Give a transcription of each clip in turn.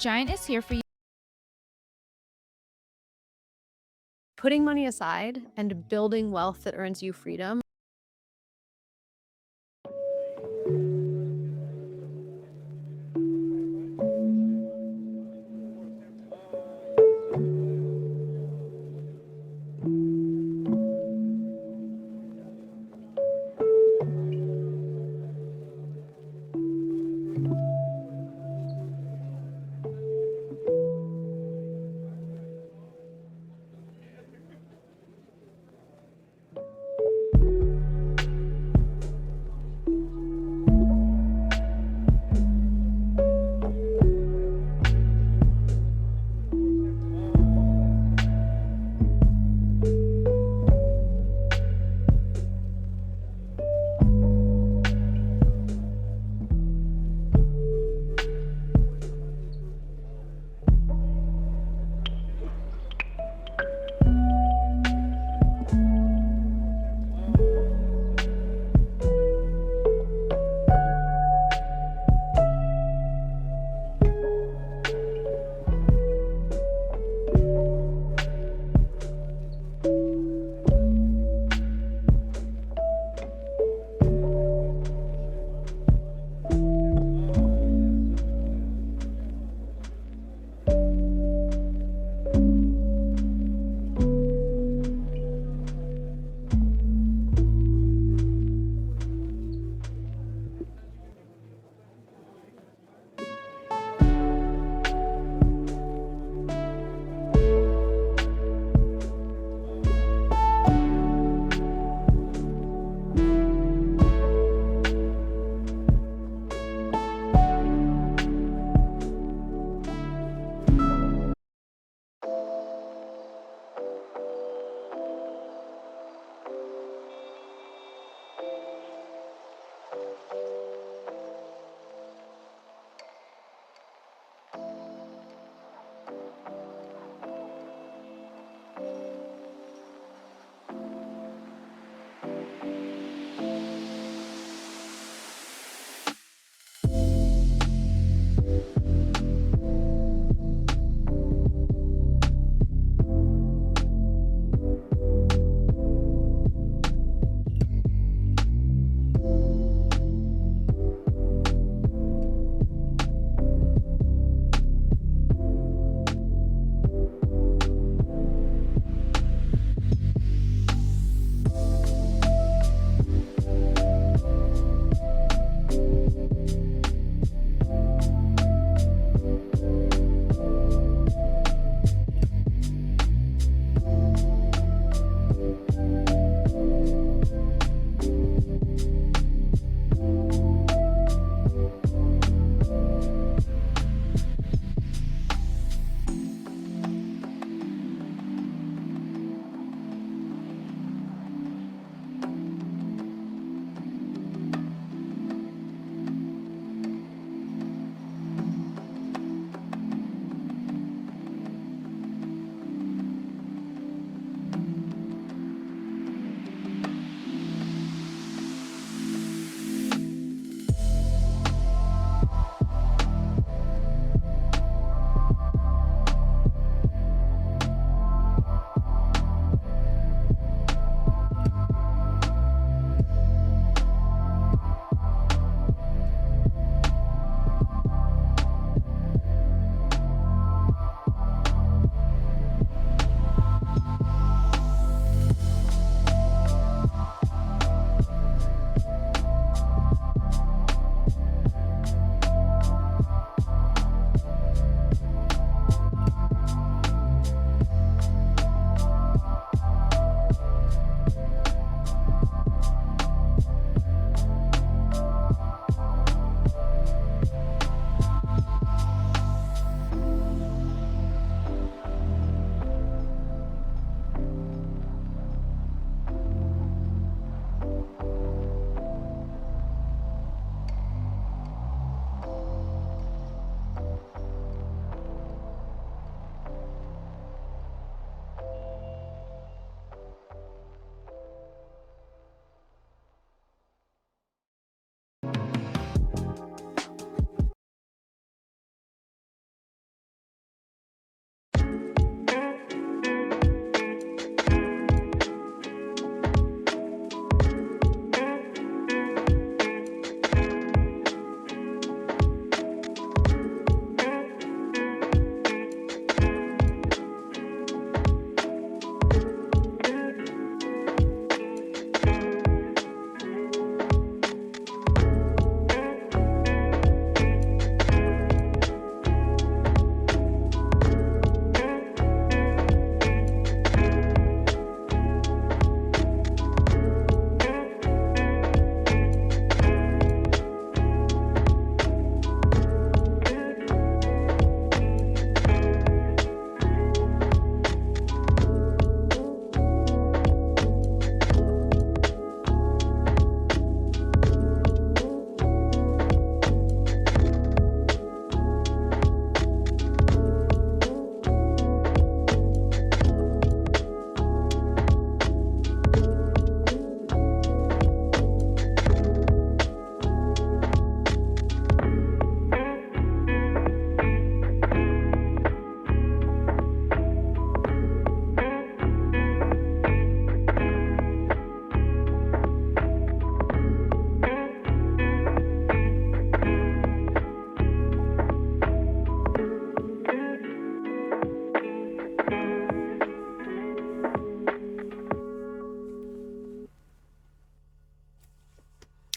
Giant is here for you. Putting money aside and building wealth that earns you freedom.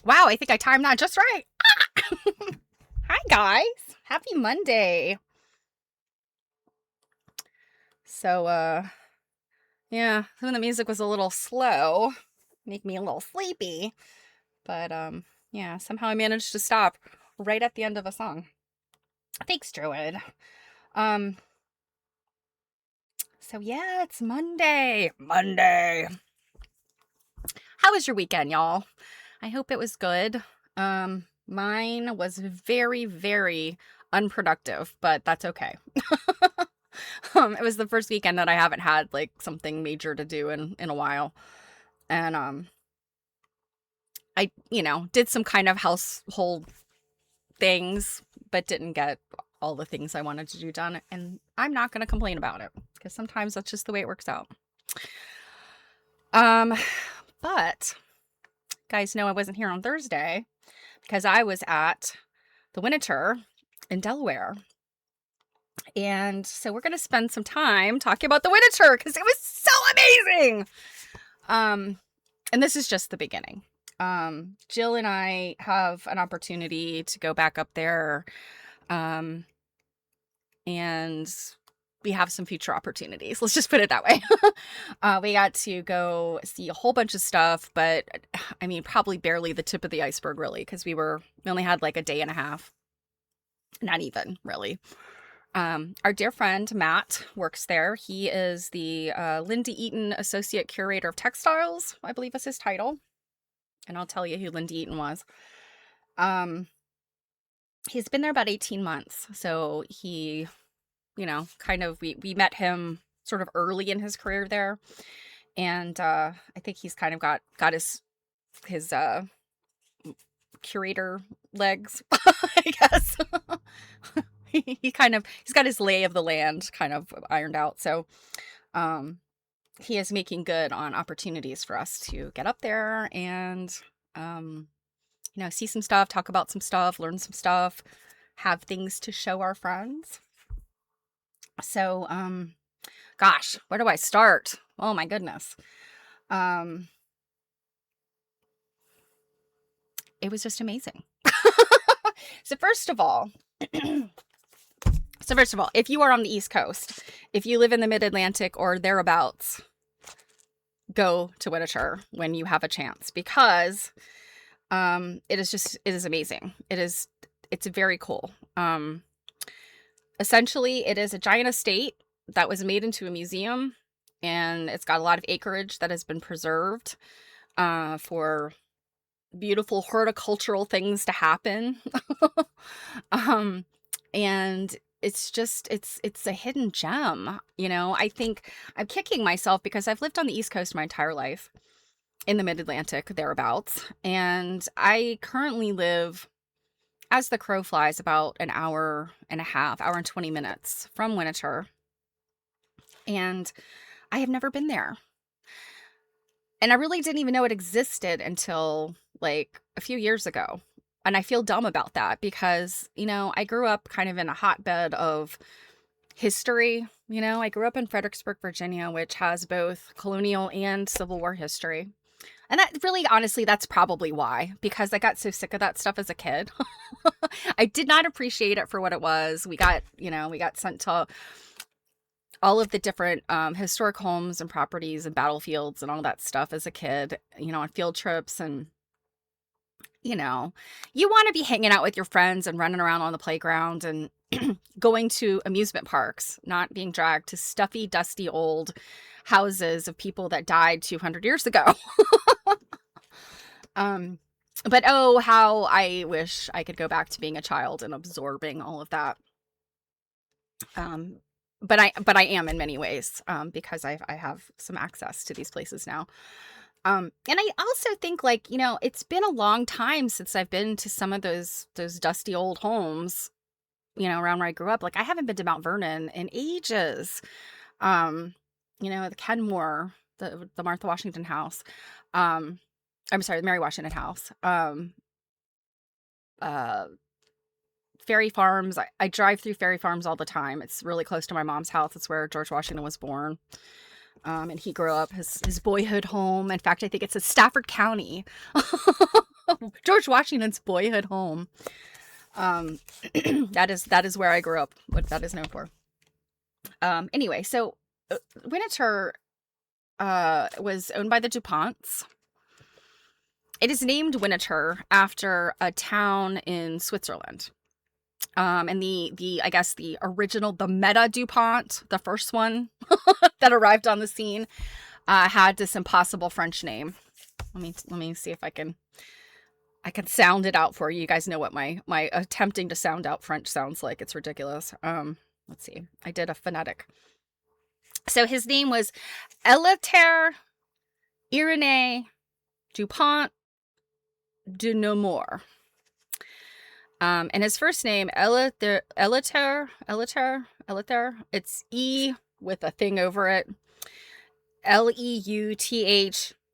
Wow, I think I timed that just right. Hi, guys. Happy Monday. So, yeah, some of the music was a little slow, make me a little sleepy, but, yeah, somehow I managed to stop right at the end of a song. Thanks, Druid. Um, so yeah, it's Monday. Monday. How was your weekend, y'all? I hope it was good. Mine was very, very unproductive, but that's okay. It was the first weekend that I haven't had like something major to do in a while. And I, did some kind of household things, but didn't get all the things I wanted to do done. And I'm not going to complain about it because sometimes that's just the way it works out. Um, but guys know I wasn't here on Thursday because I was at the Winterthur in Delaware. And so we're going to spend some time talking about the Winterthur because it was so amazing. And this is just the beginning. Jill and I have an opportunity to go back up there. And we have some future opportunities. Let's just put it that way. We got to go see a whole bunch of stuff, but I mean, probably barely the tip of the iceberg, really, because we only had like a day and a half. Not even, really. Our dear friend Matt works there. He is the Lindy Eaton Associate Curator of Textiles, I believe is his title. And I'll tell you who Lindy Eaton was. He's been there about 18 months. So he, kind of, we met him sort of early in his career there. And I think he's kind of got his curator legs, I guess. He's got his lay of the land kind of ironed out. So he is making good on opportunities for us to get up there and see some stuff, talk about some stuff, learn some stuff, have things to show our friends. So gosh, where do I start? Oh my goodness. It was just amazing. So first of all, if you are on the East Coast, if you live in the Mid-Atlantic or thereabouts, go to Winterthur when you have a chance because it is amazing. It's very cool. Essentially, it is a giant estate that was made into a museum, and it's got a lot of acreage that has been preserved for beautiful horticultural things to happen. And it's a hidden gem. I think I'm kicking myself because I've lived on the East Coast my entire life, in the Mid-Atlantic thereabouts, and I currently live, as the crow flies, about an hour and 20 minutes from Winterthur, and I have never been there. And I really didn't even know it existed until like a few years ago. And I feel dumb about that because, I grew up kind of in a hotbed of history. I grew up in Fredericksburg, Virginia, which has both colonial and Civil War history. And that really, honestly, that's probably why, because I got so sick of that stuff as a kid. I did not appreciate it for what it was. We got sent to all of the different historic homes and properties and battlefields and all that stuff as a kid, on field trips. And you want to be hanging out with your friends and running around on the playground and going to amusement parks, not being dragged to stuffy, dusty old houses of people that died 200 years ago. But oh, how I wish I could go back to being a child and absorbing all of that. But I am in many ways, because I have some access to these places now. And I also think, like, it's been a long time since I've been to some of those dusty old homes, around where I grew up. Like, I haven't been to Mount Vernon in ages. The Kenmore, the Martha Washington House. I'm sorry, the Mary Washington House. Ferry Farms. I drive through Ferry Farms all the time. It's really close to my mom's house. It's where George Washington was born. And he grew up, his boyhood home. In fact, I think it's in Stafford County. George Washington's boyhood home. Um, that is where I grew up. What that is known for. Anyway, so Winterthur was owned by the DuPonts. It is named Winterthur after a town in Switzerland. And the I guess the original, the Meta DuPont, the first one that arrived on the scene, had this impossible French name. Let me see if I can sound it out for you. You guys know what my attempting to sound out French sounds like. It's ridiculous. Let's see. I did a phonetic. So his name was Eleuthère Irénée Dupont de Nemours. And his first name, Eleuthère, it's E with a thing over it. Leuthe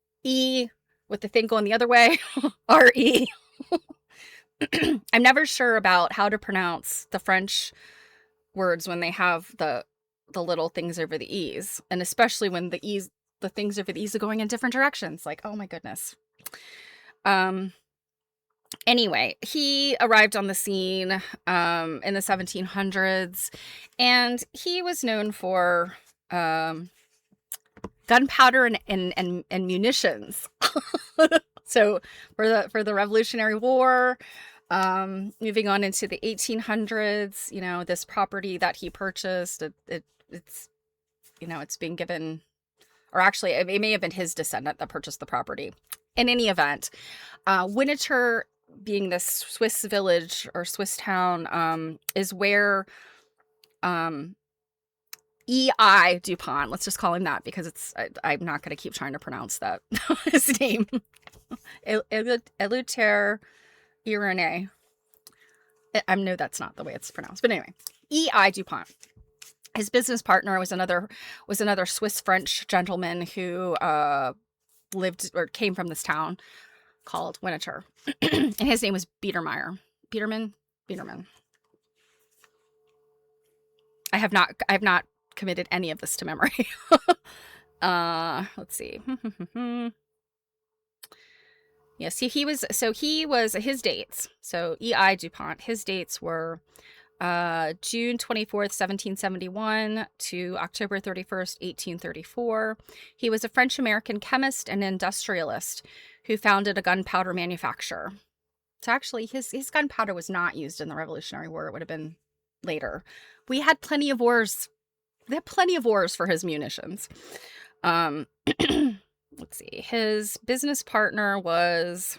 with the thing going the other way. Re. I'm never sure about how to pronounce the French words when they have the little things over the E's. And especially when the things over the E's are going in different directions. Like, oh my goodness. Anyway, he arrived on the scene in the 1700s, and he was known for gunpowder and munitions. So for the Revolutionary War, moving on into the 1800s, you know, this property that he purchased, it's you know, it's being given, or actually it may have been his descendant that purchased the property. In any event, Winterthur, being this Swiss village or Swiss town, is where E.I. DuPont, let's just call him that because I'm not going to keep trying to pronounce that, his name, Eleuthère Irénée. I know that's not the way it's pronounced, but anyway, E.I. DuPont. His business partner was another Swiss-French gentleman who lived or came from this town called Winterthur. And his name was Biedermeier. Biederman. I have not committed any of this to memory. Let's see. Yes, he was his dates. So E.I. DuPont, his dates were June 24th, 1771 to October 31st, 1834. He was a French-American chemist and industrialist who founded a gunpowder manufacturer. So actually, his gunpowder was not used in the Revolutionary War. It would have been later. We had plenty of wars. They had plenty of wars for his munitions. Let's see. His business partner was...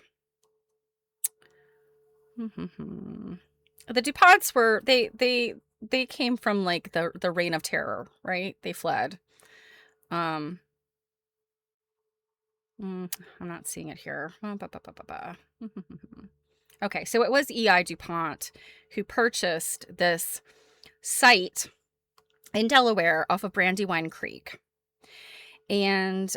The DuPonts were... They came from, like, the Reign of Terror, right? They fled. I'm not seeing it here. Okay, so it was E.I. DuPont who purchased this site in Delaware off of Brandywine Creek. And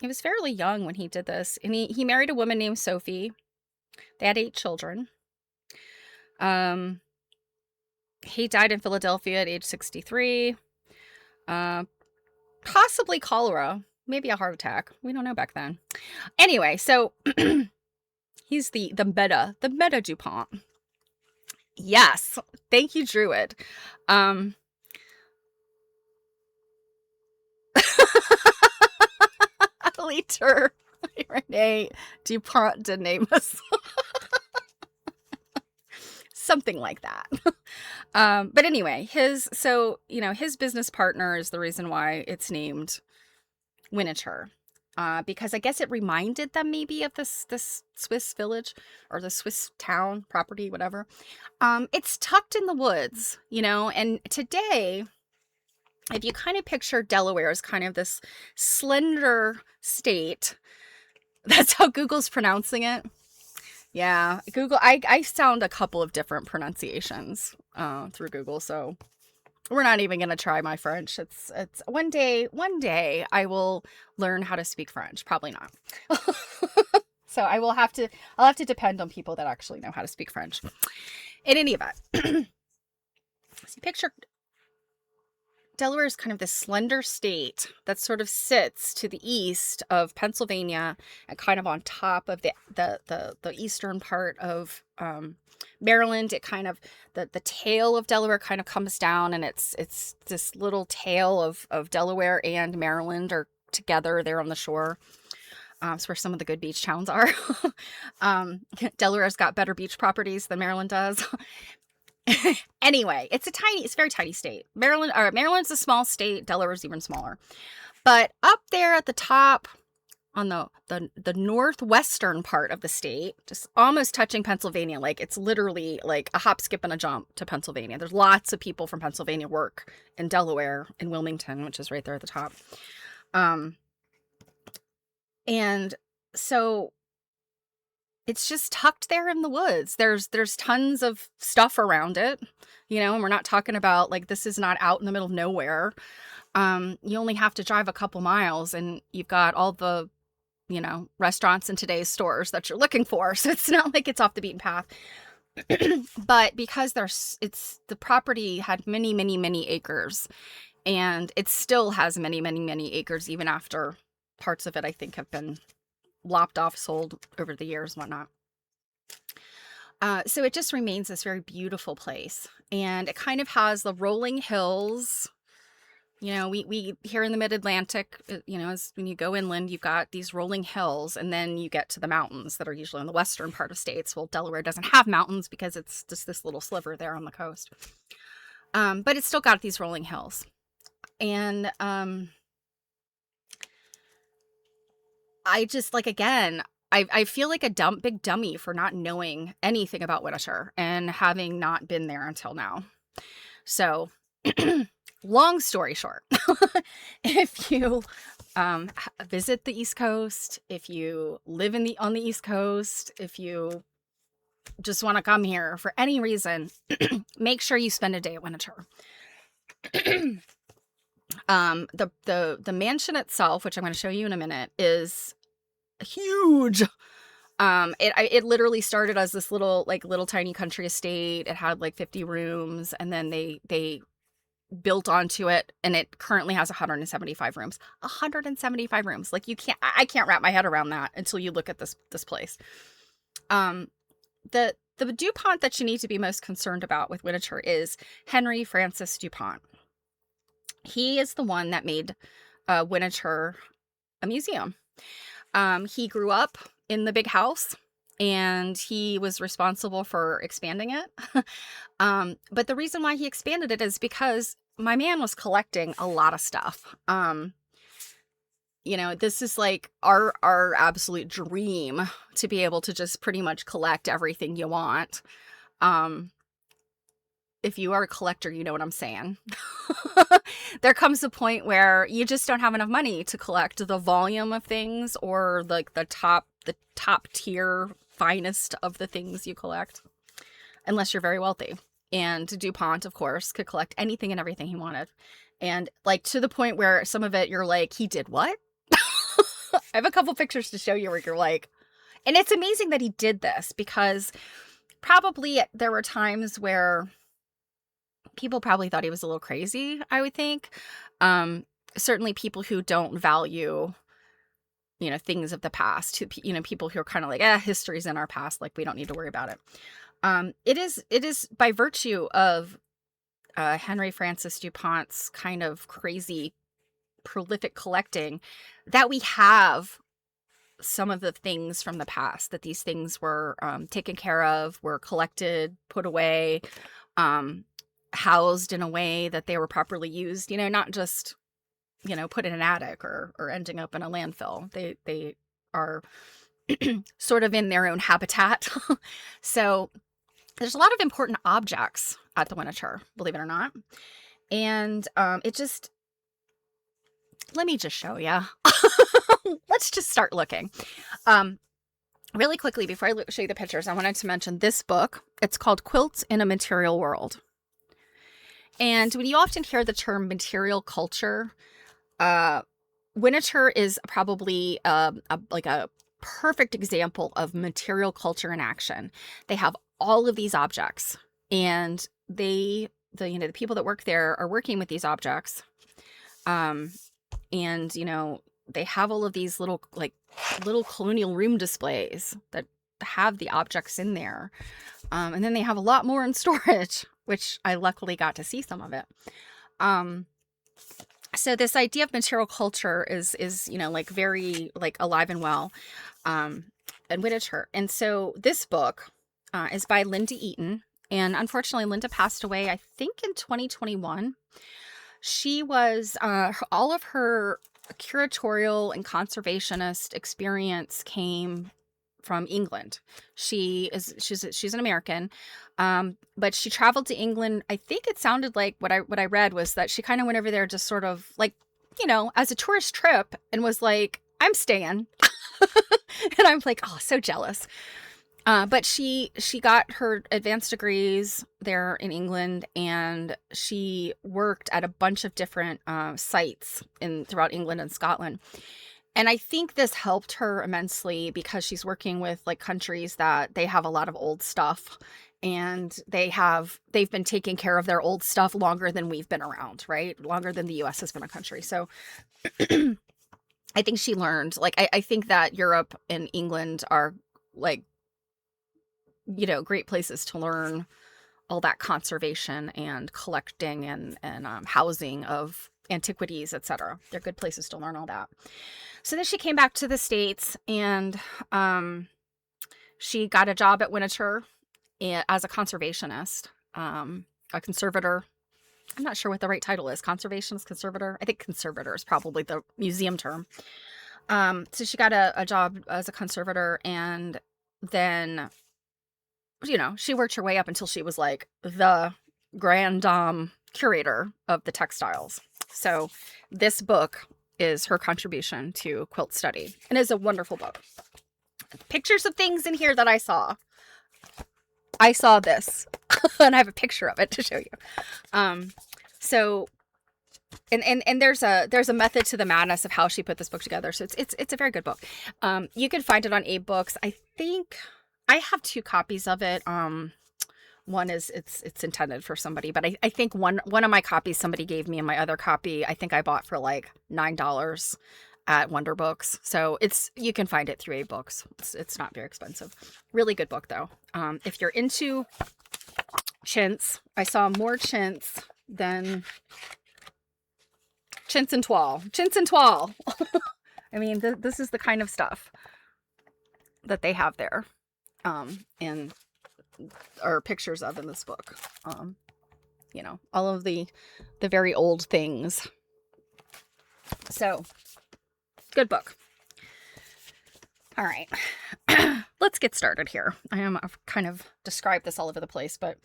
he was fairly young when he did this. And he married a woman named Sophie. They had 8 children. He died in Philadelphia at age 63. Possibly cholera. Maybe a heart attack. We don't know back then. Anyway, so he's the Meta DuPont. Yes. Thank you, Druid. Eleuthère Irénée Dupont de Nemours. Something like that. But anyway, his business partner is the reason why it's named Winterthur. Because I guess it reminded them maybe of this Swiss village or the Swiss town property, whatever. It's tucked in the woods, you know, and today, if you kind of picture Delaware as kind of this slender state, that's how Google's pronouncing it. Yeah, Google, I sound a couple of different pronunciations through Google, so we're not even going to try my French. It's one day I will learn how to speak French. Probably not. So I'll have to depend on people that actually know how to speak French. In any event, so picture Delaware is kind of this slender state that sort of sits to the east of Pennsylvania and kind of on top of the eastern part of Maryland. It kind of the tail of Delaware kind of comes down, and it's this little tail of Delaware and Maryland are together there on the shore. It's where some of the good beach towns are. Delaware's got better beach properties than Maryland does. Anyway, it's a very tiny state. Maryland's a small state. Delaware's even smaller. But up there at the top, on the northwestern part of the state, just almost touching Pennsylvania, like it's literally like a hop, skip, and a jump to Pennsylvania. There's lots of people from Pennsylvania work in Delaware, in Wilmington, which is right there at the top. And so it's just tucked there in the woods. There's tons of stuff around it, and we're not talking about like this is not out in the middle of nowhere. You only have to drive a couple miles and you've got all the, restaurants in today's stores that you're looking for. So it's not like it's off the beaten path. But because the property had many, many, many acres, and it still has many, many, many acres, even after parts of it, I think, have been lopped off, sold over the years and whatnot. So it just remains this very beautiful place. And it kind of has the rolling hills. We here in the mid-Atlantic, as when you go inland, you've got these rolling hills, and then you get to the mountains that are usually in the western part of states. Well, Delaware doesn't have mountains because it's just this little sliver there on the coast. But it's still got these rolling hills. And I just again, I feel like a big dummy for not knowing anything about Winterthur and having not been there until now. So, long story short, if you visit the East Coast, if you live on the East Coast, if you just want to come here for any reason, make sure you spend a day at Winterthur. The mansion itself, which I'm going to show you in a minute, is huge. It literally started as this little tiny country estate. It had 50 rooms, and then they built onto it, and it currently has 175 rooms. 175 rooms. I can't wrap my head around that until you look at this place. The DuPont that you need to be most concerned about with Winterthur is Henry Francis DuPont. He is the one that made Winterthur a museum. He grew up in the big house, and he was responsible for expanding it. But the reason why he expanded it is because my man was collecting a lot of stuff. This is our absolute dream, to be able to just pretty much collect everything you want. If you are a collector, you know what I'm saying. There comes a point where you just don't have enough money to collect the volume of things, or the top tier finest of the things you collect, unless you're very wealthy. And DuPont, of course, could collect anything and everything he wanted. And to the point where some of it you're like, he did what? I have a couple pictures to show you where you're like, and it's amazing that he did this, because probably there were times where people probably thought he was a little crazy, I would think. Certainly people who don't value, things of the past, people who are kind of like, history's in our past, we don't need to worry about it. It is by virtue of Henry Francis DuPont's kind of crazy, prolific collecting that we have some of the things from the past, that these things were taken care of, were collected, put away, housed in a way that they were properly used, not just, put in an attic or ending up in a landfill. They are sort of in their own habitat. So there's a lot of important objects at the Winterthur, believe it or not. And let me just show you. Let's just start looking. Really quickly, before I show you the pictures, I wanted to mention this book. It's called Quilts in a Material World. And when you often hear the term material culture, Winterthur is probably a perfect example of material culture in action. They have all of these objects, and they the people that work there are working with these objects. Um, and they have all of these little colonial room displays that have the objects in there. And then they have a lot more in storage, which I luckily got to see some of it. So this idea of material culture is like very like alive and well in Winterthur. And so this book is by Linda Eaton. And unfortunately, Linda passed away, I think, in 2021. She was all of her curatorial and conservationist experience came from England. She's an American, but she traveled to England. I think it sounded like what I read was that she kind of went over there just sort of like, as a tourist trip, and was like, I'm staying. And I'm like, oh, so jealous. But she got her advanced degrees there in England, and she worked at a bunch of different sites throughout England and Scotland. And I think this helped her immensely because she's working with like countries that they have a lot of old stuff, and they've been taking care of their old stuff longer than we've been around, right? Longer than the US has been a country. So I think she learned, like, I think that Europe and England are like, great places to learn all that conservation and collecting and housing of antiquities, etc. They're good places to learn all that. So then she came back to the States, and she got a job at Winterthur as a conservationist, a conservator. I'm not sure what the right title is. Conservationist, conservator? I think conservator is probably the museum term. So she got a job as a conservator, and then, she worked her way up until she was like the grand dame curator of the textiles. So this book is her contribution to quilt study, and is a wonderful book. Pictures of things in here that I saw. I saw this, and I have a picture of it to show you. So, and there's a method to the madness of how she put this book together. So it's a very good book. You can find it on AbeBooks. I think I have 2 copies of it. One is it's intended for somebody, but I think one of my copies somebody gave me, and my other copy I think I bought for like $9 at Wonderbooks. So you can find it through AbeBooks. It's not very expensive. Really good book though. If you're into chintz, I saw more chintz than chintz and toile. Chintz and toile. I mean, this is the kind of stuff that they have there, and are pictures of in this book. All of the very old things. So, good book. All right. Let's get started here. I've kind of described this all over the place, but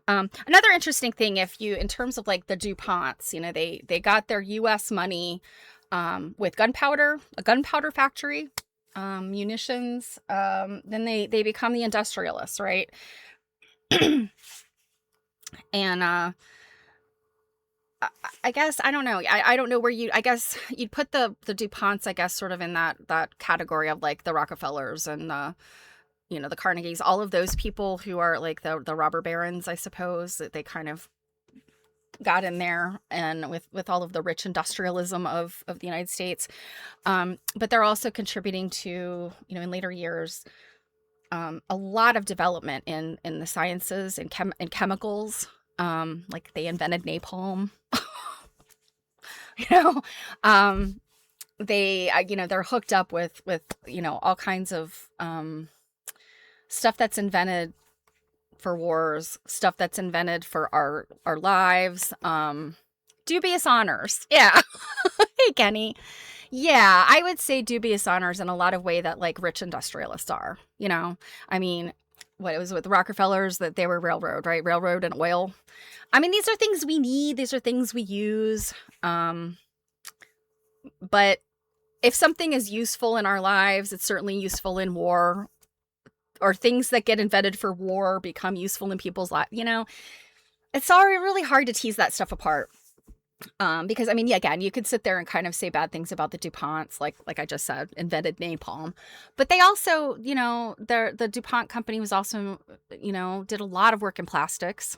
another interesting thing, in terms of like the DuPonts, they got their U.S. money with gunpowder, a gunpowder factory, munitions. Then they become the industrialists, right? And I guess, I don't know. I don't know where I guess you'd put the DuPonts, I guess, sort of in that category of like the Rockefellers and the Carnegies, all of those people who are like the robber barons, I suppose, that they kind of got in there, and with all of the rich industrialism of the United States. But they're also contributing to, in later years, a lot of development in the sciences and chemicals. Like they invented napalm. They're hooked up with all kinds of stuff that's invented for wars, stuff that's invented for our lives. Dubious honors. Yeah. Hey, Kenny. Yeah, I would say dubious honors in a lot of way that like rich industrialists are, I mean, what it was with the Rockefellers, that they were railroad, right? Railroad and oil. I mean, these are things we need. These are things we use. But if something is useful in our lives, it's certainly useful in war, or things that get invented for war become useful in people's lives. It's already really hard to tease that stuff apart. Because I mean, yeah, again, you could sit there and kind of say bad things about the DuPonts, like I just said, invented napalm, but they also, the DuPont company was also, did a lot of work in plastics.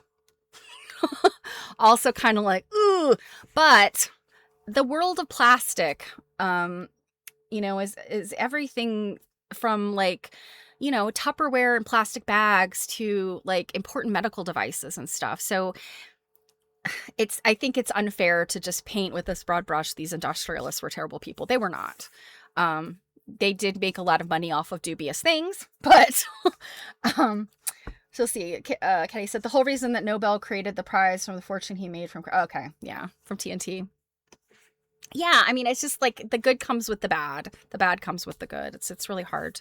Also kind of like, ooh, but the world of plastic, is everything from like, Tupperware and plastic bags to like important medical devices and stuff. So I think it's unfair to just paint with this broad brush these industrialists were terrible people. They were not. They did make a lot of money off of dubious things, but um, so see, Kenny said the whole reason that Nobel created the prize from the fortune he made from, okay, yeah, from TNT. Yeah, I mean, it's just like the good comes with the bad comes with the good. It's really hard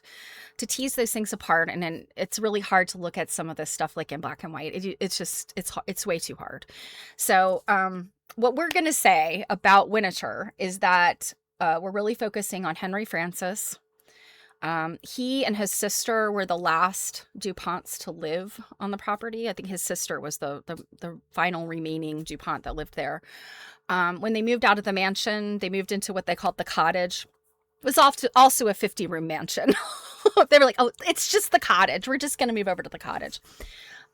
to tease those things apart, and then it's really hard to look at some of this stuff like in black and white. It's just it's way too hard. So, what we're gonna say about Winterthur is that we're really focusing on Henry Francis. He and his sister were the last DuPonts to live on the property. I think his sister was the final remaining DuPont that lived there. When they moved out of the mansion, they moved into what they called the cottage. It was also a 50-room mansion. They were like, oh, it's just the cottage. We're just going to move over to the cottage.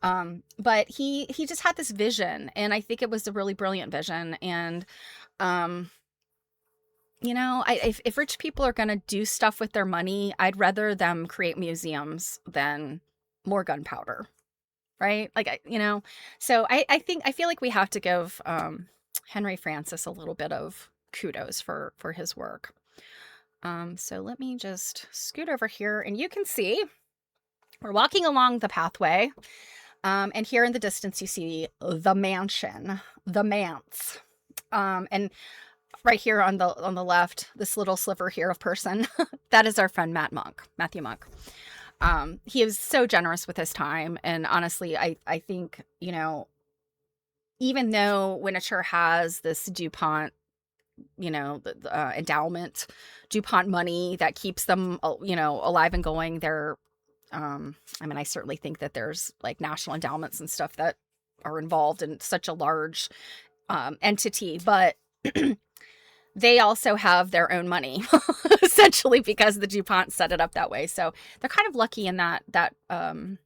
But he just had this vision, and I think it was a really brilliant vision. And, if rich people are going to do stuff with their money, I'd rather them create museums than more gunpowder. Right? Like, so I feel like we have to give, Henry Francis a little bit of kudos for his work. So let me just scoot over here, and you can see we're walking along the pathway. And here in the distance, you see the mansion, the manse. And right here on the left, this little sliver here of person, that is our friend Matthew Monk. He was so generous with his time. And honestly, I think, even though Winterthur has this DuPont, the endowment, DuPont money that keeps them, alive and going, I certainly think that there's like national endowments and stuff that are involved in such a large entity, but they also have their own money, essentially, because the DuPont set it up that way. So they're kind of lucky in that in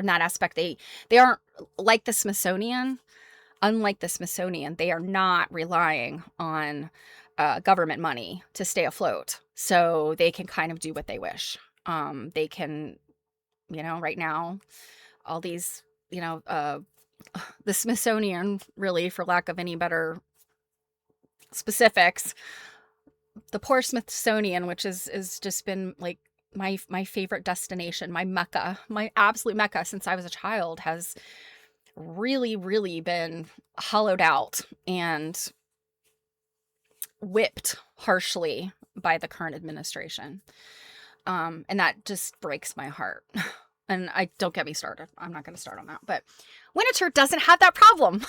that aspect. They aren't like the Smithsonian. Unlike the Smithsonian, they are not relying on government money to stay afloat. So they can kind of do what they wish. They can, right now, all these, the Smithsonian, really, for lack of any better specifics, the poor Smithsonian, which is just been like my favorite destination, my mecca, my absolute mecca since I was a child, has really, really been hollowed out and whipped harshly by the current administration. And that just breaks my heart. And don't get me started. I'm not going to start on that. But Winterthur doesn't have that problem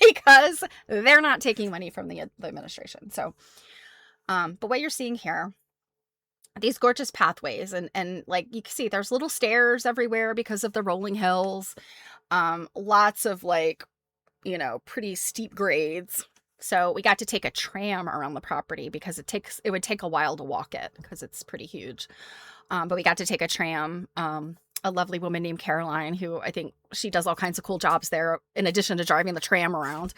because they're not taking money from the administration. So, but what you're seeing here, these gorgeous pathways, and like you can see, there's little stairs everywhere because of the rolling hills. Lots of like, pretty steep grades. So we got to take a tram around the property because it would take a while to walk it because it's pretty huge. But we got to take a tram. A lovely woman named Caroline, who I think she does all kinds of cool jobs there in addition to driving the tram around.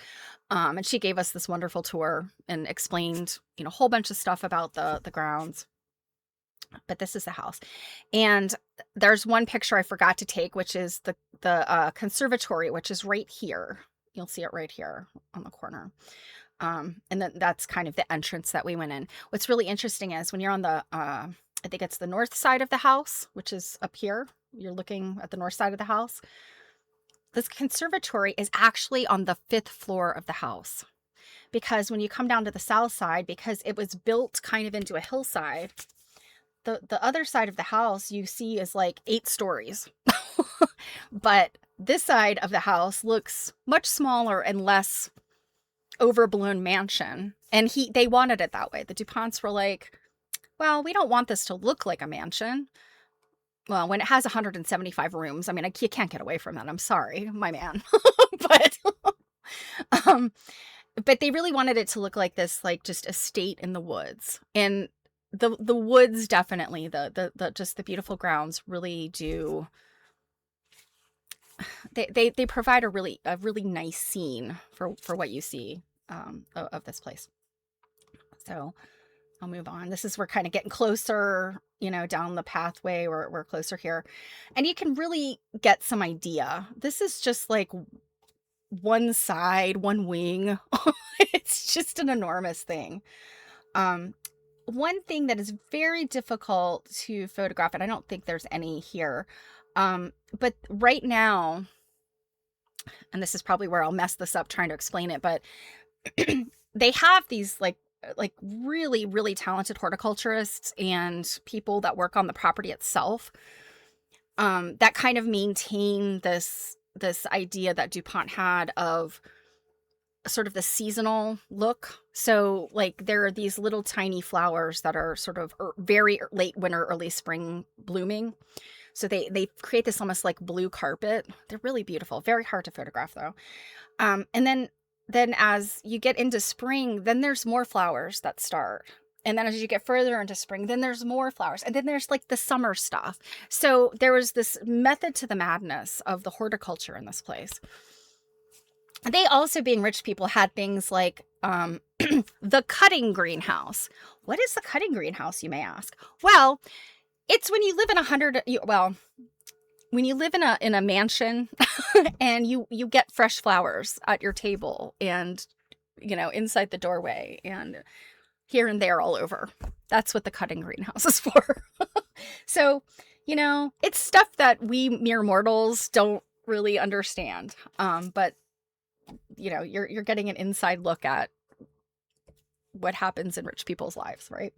And she gave us this wonderful tour and explained, a whole bunch of stuff about the grounds. But this is the house. And there's one picture I forgot to take, which is the conservatory, which is right here. You'll see it right here on the corner. And then that's kind of the entrance that we went in. What's really interesting is when you're on I think it's the north side of the house, which is up here. You're looking at the north side of the house. This conservatory is actually on the 5th floor of the house. Because when you come down to the south side, because it was built kind of into a hillside, the other side of the house you see is like 8 stories. But this side of the house looks much smaller and less overblown mansion. And they wanted it that way. The DuPonts were like, well, we don't want this to look like a mansion. Well, when it has 175 rooms, I mean, you can't get away from that. I'm sorry, my man. but but they really wanted it to look like this, like just estate in the woods. And the woods definitely, the just the beautiful grounds really do they provide a really nice scene for what you see of this place. So I'll move on. This is we're kind of getting closer, down the pathway. We're closer here, and you can really get some idea. This is just like one side, one wing. It's just an enormous thing. Um, One thing that is very difficult to photograph, and I don't think there's any here, but right now, and this is probably where I'll mess this up trying to explain it, but they have these like really really talented horticulturists and people that work on the property itself, that kind of maintain this idea that DuPont had of sort of the seasonal look. So like there are these little tiny flowers that are sort of very late winter, early spring blooming. So they create this almost like blue carpet. They're really beautiful. Very hard to photograph though. And then as you get into spring, then there's more flowers that start. And then as you get further into spring, then there's more flowers. And then there's like the summer stuff. So there was this method to the madness of the horticulture in this place. They also, being rich people, had things like the cutting greenhouse. What is the cutting greenhouse, you may ask? Well, it's when you live in when you live in a mansion and you get fresh flowers at your table and inside the doorway and here and there all over. That's what the cutting greenhouse is for. So, it's stuff that we mere mortals don't really understand. But you're getting an inside look at what happens in rich people's lives, right?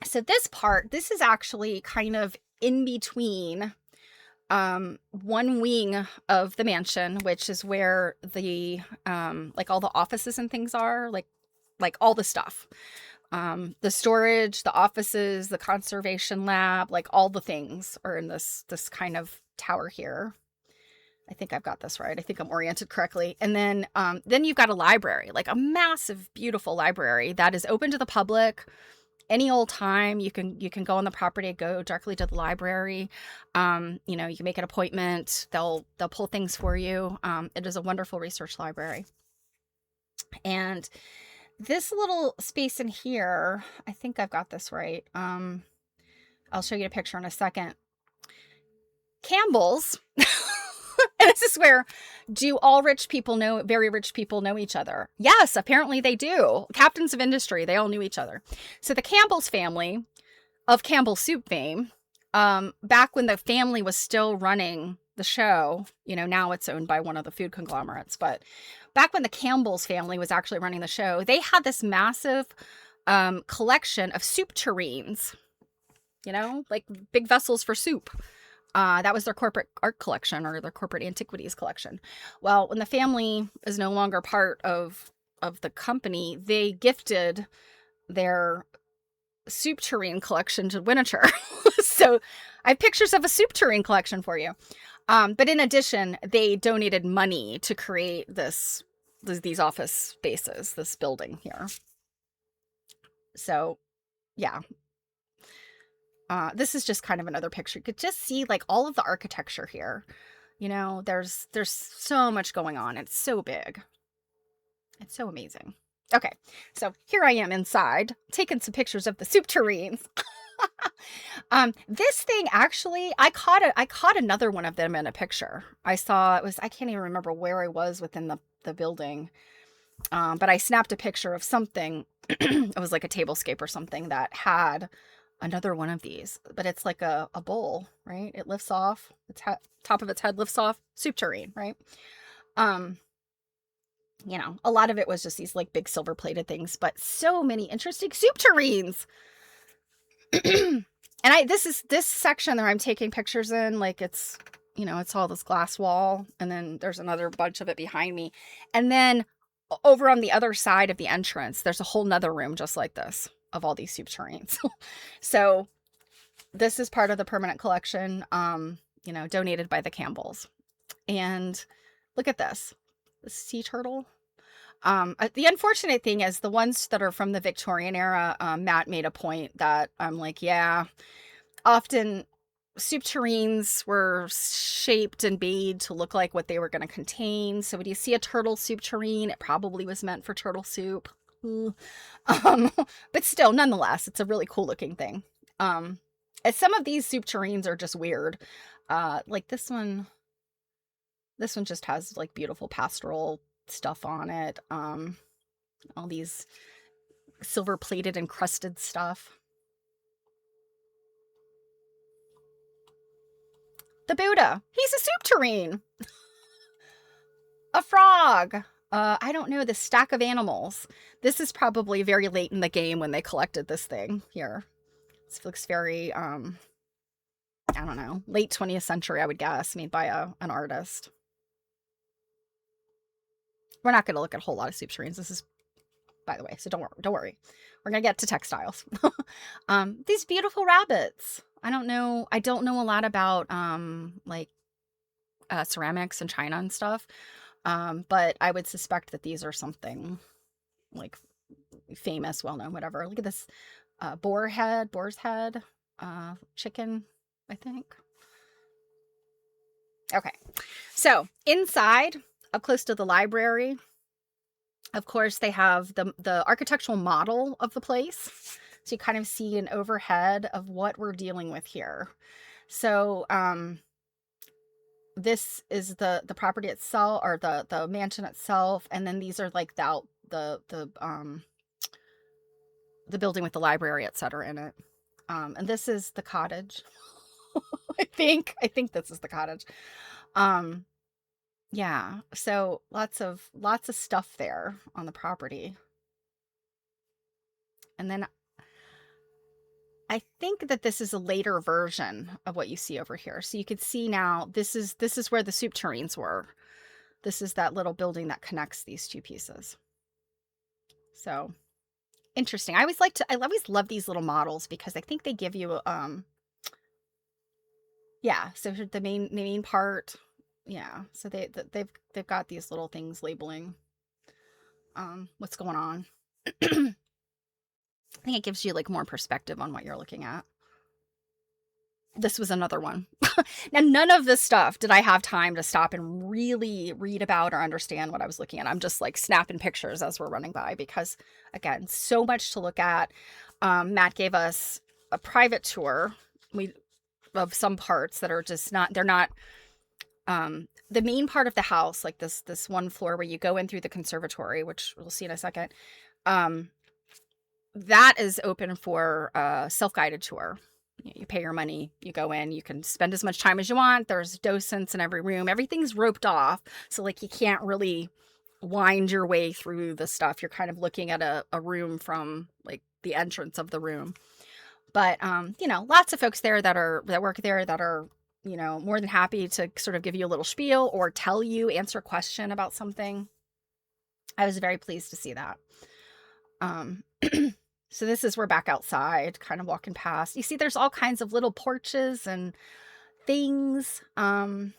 So this is actually kind of in between one wing of the mansion, which is where the like all the offices and things are, like all the stuff. The storage, the offices, the conservation lab, like all the things are in this kind of tower here. I think I've got this right. I think I'm oriented correctly. And then you've got a library, like a massive, beautiful library that is open to the public any old time. You can go on the property, go directly to the library. You can make an appointment. They'll pull things for you. It is a wonderful research library. And this little space in here, I think I've got this right. I'll show you a picture in a second. Campbell's. And this is where, do all very rich people know each other? Yes, apparently they do. Captains of industry, they all knew each other. So the Campbell's family of Campbell Soup fame, back when the family was still running the show, now it's owned by one of the food conglomerates, but back when the Campbell's family was actually running the show, they had this massive collection of soup tureens, like big vessels for soup. That was their corporate art collection or their corporate antiquities collection. Well, when the family is no longer part of the company, they gifted their soup tureen collection to Winterthur. So I have pictures of a soup tureen collection for you. But in addition, they donated money to create these office spaces, this building here. So, yeah. This is just kind of another picture. You could just see like all of the architecture here. There's so much going on. It's so big. It's so amazing. Okay, so here I am inside, taking some pictures of the soup tureens. This thing actually, I caught another one of them in a picture. I can't even remember where I was within the building. But I snapped a picture of something. It was like a tablescape or something that had another one of these, but it's like a bowl, right? It lifts off, top of its head lifts off, soup tureen, right? A lot of it was just these like big silver plated things, but so many interesting soup tureens. And this section that I'm taking pictures in, like it's all this glass wall, and then there's another bunch of it behind me. And then over on the other side of the entrance, there's a whole nother room just like this of all these soup tureens. So this is part of the permanent collection, donated by the Campbells. And look at this sea turtle. The unfortunate thing is the ones that are from the Victorian era, Matt made a point that I'm like, yeah, often soup tureens were shaped and made to look like what they were going to contain. So when you see a turtle soup tureen, it probably was meant for turtle soup. Um, but still, nonetheless, it's a really cool looking thing. And some of these soup tureens are just weird. Like this one just has like beautiful pastoral stuff on it. All these silver plated encrusted stuff. The Buddha, he's a soup tureen. A frog. I don't know, this stack of animals. This is probably very late in the game when they collected this thing here. This looks very, I don't know, late 20th century, I would guess, made by an artist. We're not going to look at a whole lot of soup tureens. This is, by the way, so don't worry. We're going to get to textiles. These beautiful rabbits. I don't know a lot about, like, ceramics and china and stuff. But I would suspect that these are something like famous, well-known, whatever. Look at this boar's head, chicken, I think. Okay, so inside, up close to the library, of course, they have the architectural model of the place. So you kind of see an overhead of what we're dealing with here. So, this is the property itself, or the mansion itself, and then these are like the building with the library, etc. in it. And this is the cottage. I think this is the cottage. Yeah, so lots of stuff there on the property. And then I think that this is a later version of what you see over here. So you can see now this is where the soup tureens were. This is that little building that connects these two pieces. So interesting. I always love these little models because I think they give you yeah, so the main part, yeah. So they've got these little things labeling what's going on. I think it gives you like more perspective on what you're looking at. This was another one. Now, none of this stuff did I have time to stop and really read about or understand what I was looking at. I'm just like snapping pictures as we're running by because, again, so much to look at. Matt gave us a private tour of some parts that are just not, they're not, the main part of the house, like this one floor where you go in through the conservatory, which we'll see in a second. That is open for a self-guided tour. You pay your money, you go in, you can spend as much time as you want. There's docents in every room. Everything's roped off. So like you can't really wind your way through the stuff. You're kind of looking at a room from like the entrance of the room. But lots of folks there that work there that are, more than happy to sort of give you a little spiel or tell you, answer a question about something. I was very pleased to see that. So this is, we're back outside, kind of walking past. You see there's all kinds of little porches and things. Okay,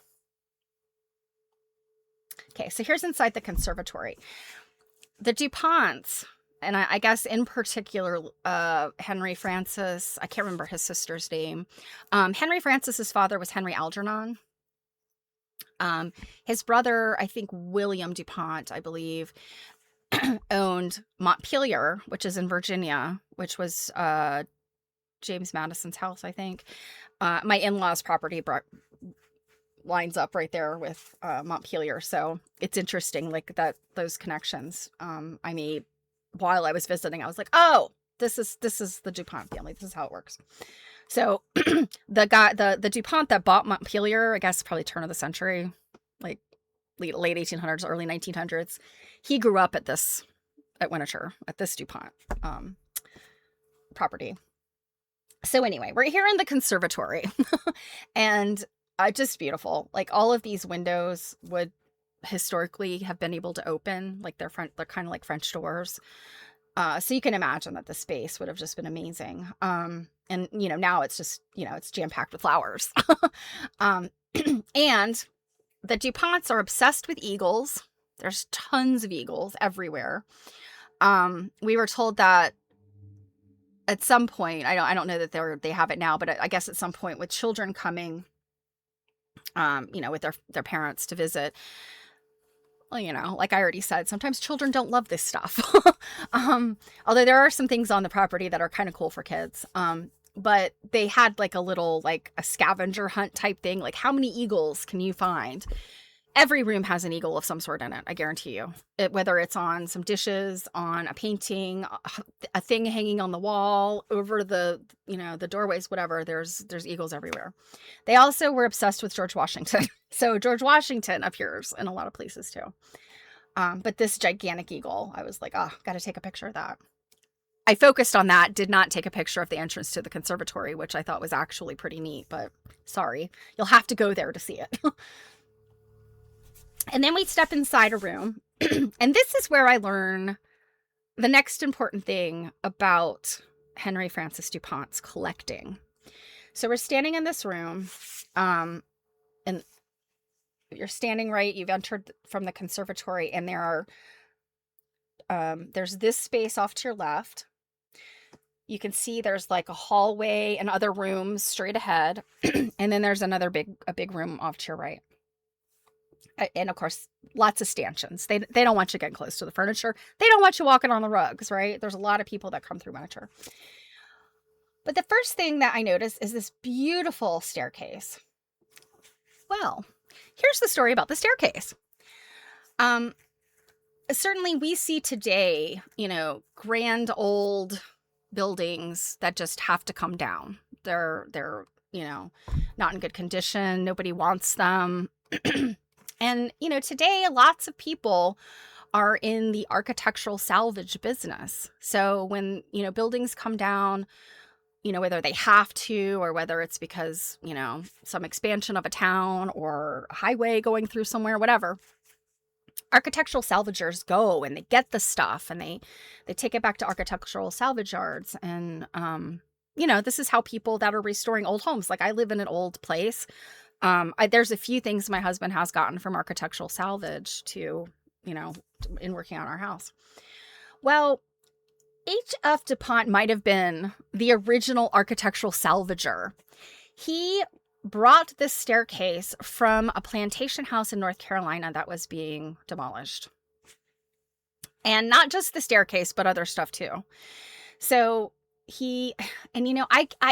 so here's inside the conservatory. The DuPonts, and I guess in particular, Henry Francis, I can't remember his sister's name. Henry Francis's father was Henry Algernon. His brother, I think William DuPont, I believe, owned Montpelier, which is in Virginia, which was James Madison's house, I think. My in-laws' property lines up right there with Montpelier, so it's interesting, like those connections I made while I was visiting. I was like, oh, this is the DuPont family. This is how it works. So the DuPont that bought Montpelier, I guess probably turn of the century, like late 1800s, early 1900s. He grew up at Winterthur, at this DuPont property. So anyway, we're here in the conservatory and just beautiful. Like all of these windows would historically have been able to open, like they're kind of like French doors. So you can imagine that the space would have just been amazing. And now it's just, it's jam-packed with flowers. And the DuPonts are obsessed with eagles. There's tons of eagles everywhere. We were told that at some point, I don't know that they have it now, but I guess at some point with children coming, with their parents to visit, well, like I already said, sometimes children don't love this stuff. Although there are some things on the property that are kind of cool for kids. But they had like a little, like a scavenger hunt type thing. Like, how many eagles can you find? Every room has an eagle of some sort in it, I guarantee you. Whether it's on some dishes, on a painting, a thing hanging on the wall, over the doorways, whatever, there's eagles everywhere. They also were obsessed with George Washington. So George Washington appears in a lot of places too. But this gigantic eagle, I was like, oh, got to take a picture of that. I focused on that, did not take a picture of the entrance to the conservatory, which I thought was actually pretty neat, but sorry, you'll have to go there to see it. And then we step inside a room, and this is where I learn the next important thing about Henry Francis DuPont's collecting. So we're standing in this room, and you're standing right, you've entered from the conservatory, and there's this space off to your left. You can see there's like a hallway and other rooms straight ahead, and then there's a big room off to your right. And of course, lots of stanchions. They don't want you getting close to the furniture. They don't want you walking on the rugs, right? There's a lot of people that come through Winterthur. But the first thing that I noticed is this beautiful staircase. Well, here's the story about the staircase. Certainly we see today, grand old buildings that just have to come down. They're not in good condition. Nobody wants them. And, today lots of people are in the architectural salvage business. So when, buildings come down, whether they have to, or whether it's because, some expansion of a town or a highway going through somewhere, whatever, architectural salvagers go and they get the stuff and they take it back to architectural salvage yards. And, this is how people that are restoring old homes, like I live in an old place. There's a few things my husband has gotten from architectural salvage to, in working on our house. Well, H.F. DuPont might have been the original architectural salvager. He brought this staircase from a plantation house in North Carolina that was being demolished. And not just the staircase, but other stuff too. So I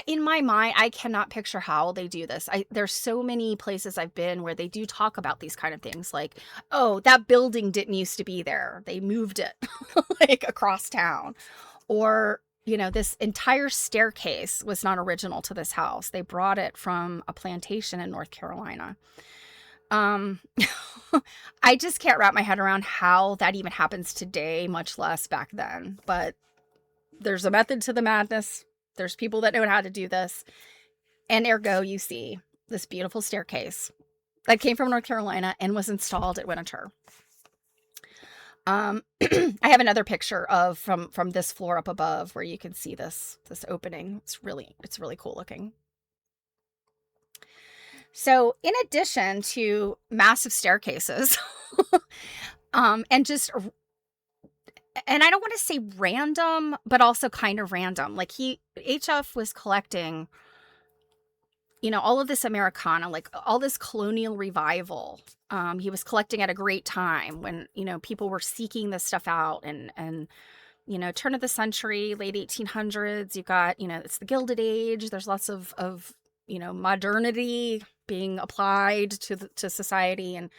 in my mind, I cannot picture how they do this. There's so many places I've been where they do talk about these kind of things, like, oh, that building didn't used to be there. They moved it like across town. Or, this entire staircase was not original to this house. They brought it from a plantation in North Carolina. I just can't wrap my head around how that even happens today, much less back then. But there's a method to the madness. There's people that know how to do this. And ergo, you see this beautiful staircase that came from North Carolina and was installed at Winterthur. I have another picture of from this floor up above where you can see this opening. It's really cool looking. So in addition to massive staircases, and I don't want to say random, but also kind of random. Like HF was collecting, all of this Americana, like all this colonial revival. He was collecting at a great time when, people were seeking this stuff out and, turn of the century, late 1800s, you've got, it's the Gilded Age. There's lots of modernity being applied to society and,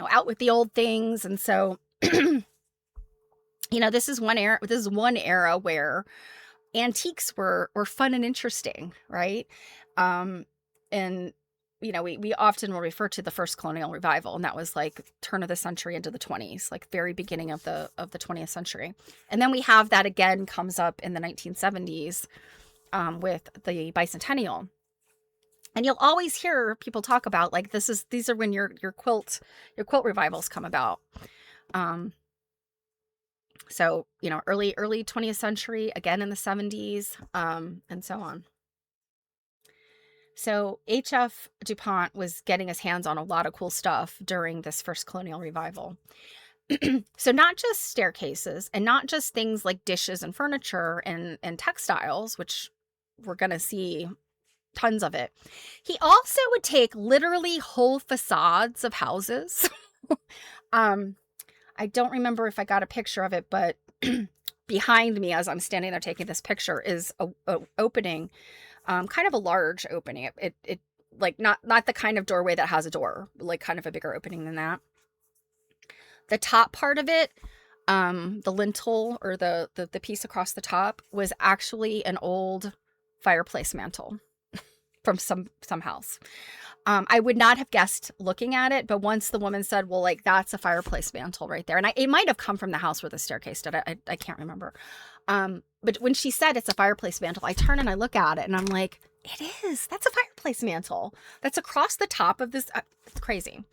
out with the old things. And so, this is one era where antiques were fun and interesting, right? And we often will refer to the first colonial revival, and that was like turn of the century into the 20s, like very beginning of the 20th century. And then we have that again comes up in the 1970s with the bicentennial. And you'll always hear people talk about like these are when your quilt revivals come about. So, early 20th century, again in the 70s, and so on. So H.F. DuPont was getting his hands on a lot of cool stuff during this first colonial revival. So not just staircases and not just things like dishes and furniture and textiles, which we're going to see tons of it. He also would take literally whole facades of houses. um, I don't remember if I got a picture of it, but behind me as I'm standing there taking this picture is a opening, kind of a large opening. It like not the kind of doorway that has a door, like kind of a bigger opening than that. The top part of it, the lintel or the piece across the top was actually an old fireplace mantle from some house. I would not have guessed looking at it, but once the woman said, well, like, that's a fireplace mantle right there. And it might have come from the house where the staircase stood. I can't remember. But when she said it's a fireplace mantle, I turn and I look at it and I'm like, it is. That's a fireplace mantle. That's across the top of this. It's crazy.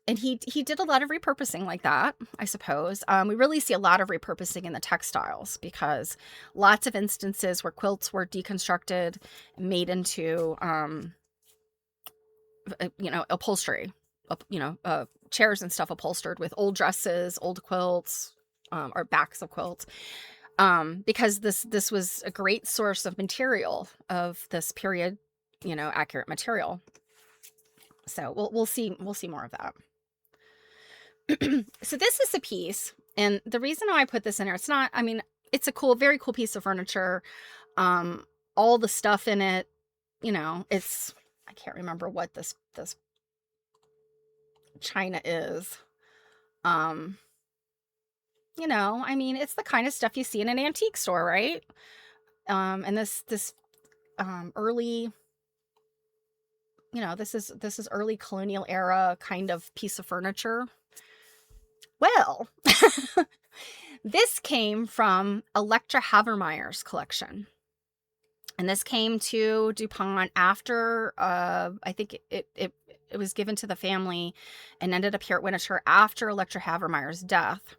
And he did a lot of repurposing like that, I suppose. We really see a lot of repurposing in the textiles because lots of instances where quilts were deconstructed, made into, upholstery, chairs and stuff upholstered with old dresses, old quilts, or backs of quilts, because this was a great source of material of this period, accurate material. So we'll see more of that. So this is a piece, and the reason why I put this in here, it's a very cool piece of furniture. All the stuff in it, I can't remember what this china is. It's the kind of stuff you see in an antique store, right? And this early, this is early colonial era kind of piece of furniture. Well, this came from Electra Havermeyer's collection. And this came to DuPont after, I think it was given to the family and ended up here at Winterthur after Electra Havermeyer's death.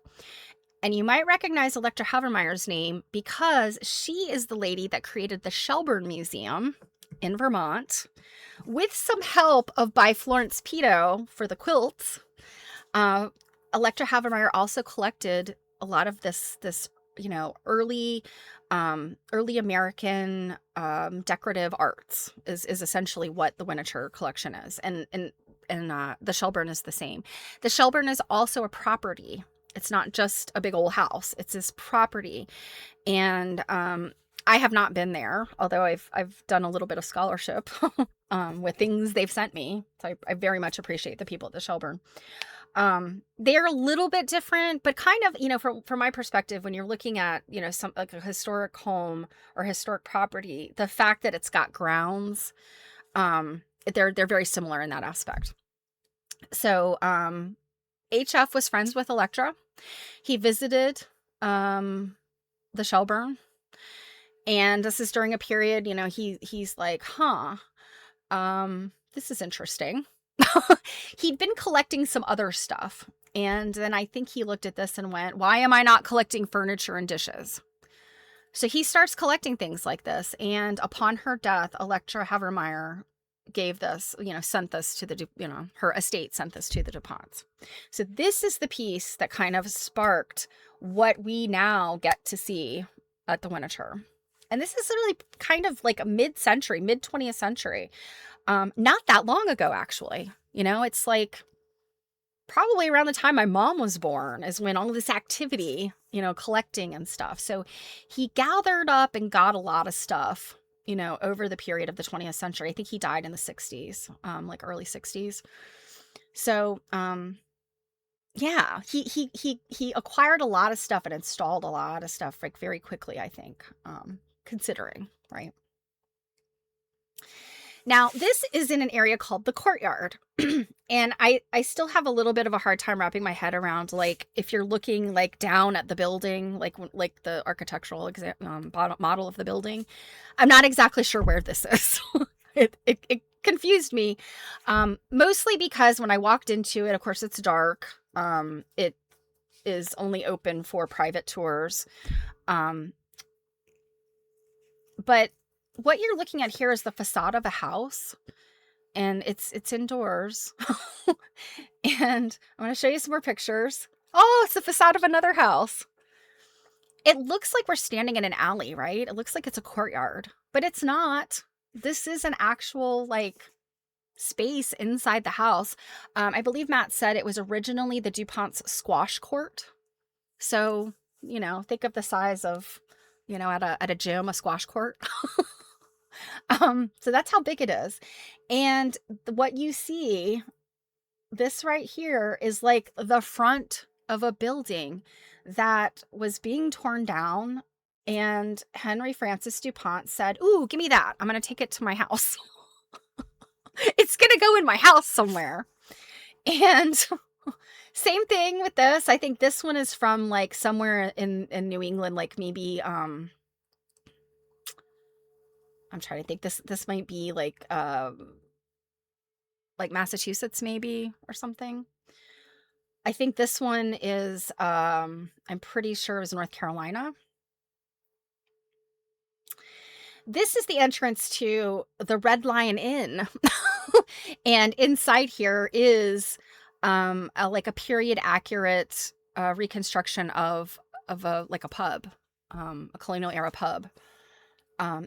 And you might recognize Electra Havermeyer's name because she is the lady that created the Shelburne Museum in Vermont with some help by Florence Pito for the quilts. Electra Havermeyer also collected a lot of this early American decorative arts is essentially what the Winterthur collection is, and the Shelburne is the same. The Shelburne is also a property. It's not just a big old house. It's this property, and I have not been there, although I've done a little bit of scholarship with things they've sent me. So I very much appreciate the people at the Shelburne. They're a little bit different, but kind of, from my perspective, when you're looking at, some like a historic home or historic property, the fact that it's got grounds, they're very similar in that aspect. So, HF was friends with Electra. He visited, the Shelburne, and this is during a period, he's like, this is interesting. He'd been collecting some other stuff. And then I think he looked at this and went, why am I not collecting furniture and dishes? So he starts collecting things like this. And upon her death, Electra Havermeyer gave this, sent this to her estate sent this to the DuPonts. So this is the piece that kind of sparked what we now get to see at the Winterthur. And this is really kind of like a mid-century, mid-20th century. Not that long ago, actually. It's like probably around the time my mom was born is when all of this activity, collecting and stuff. So he gathered up and got a lot of stuff, over the period of the 20th century. I think he died in the 60s, like early 60s. So, yeah, he acquired a lot of stuff and installed a lot of stuff like very quickly, I think, considering, right? Now, this is in an area called the courtyard. And I still have a little bit of a hard time wrapping my head around, like, if you're looking like down at the building, like the architectural model of the building, I'm not exactly sure where this is. It confused me, mostly because when I walked into it, of course, it's dark. It is only open for private tours. But what you're looking at here is the facade of a house. and it's indoors. And I'm going to show you some more pictures. Oh, it's the facade of another house. It looks like we're standing in an alley, right? It looks like it's a courtyard, but it's not. This is an actual, like, space inside the house. I believe Matt said it was originally the DuPont's squash court. So, think of the size of, at a gym, a squash court. So that's how big it is. And what you see, this right here is like the front of a building that was being torn down. And Henry Francis DuPont said, "Ooh, give me that. I'm going to take it to my house." It's going to go in my house somewhere. And same thing with this. I think this one is from like somewhere in New England, like maybe, I'm trying to think, this might be like Massachusetts maybe, or something. I think this one is, I'm pretty sure it was North Carolina. This is the entrance to the Red Lion Inn. And inside here is like a period accurate reconstruction of a pub, a colonial era pub.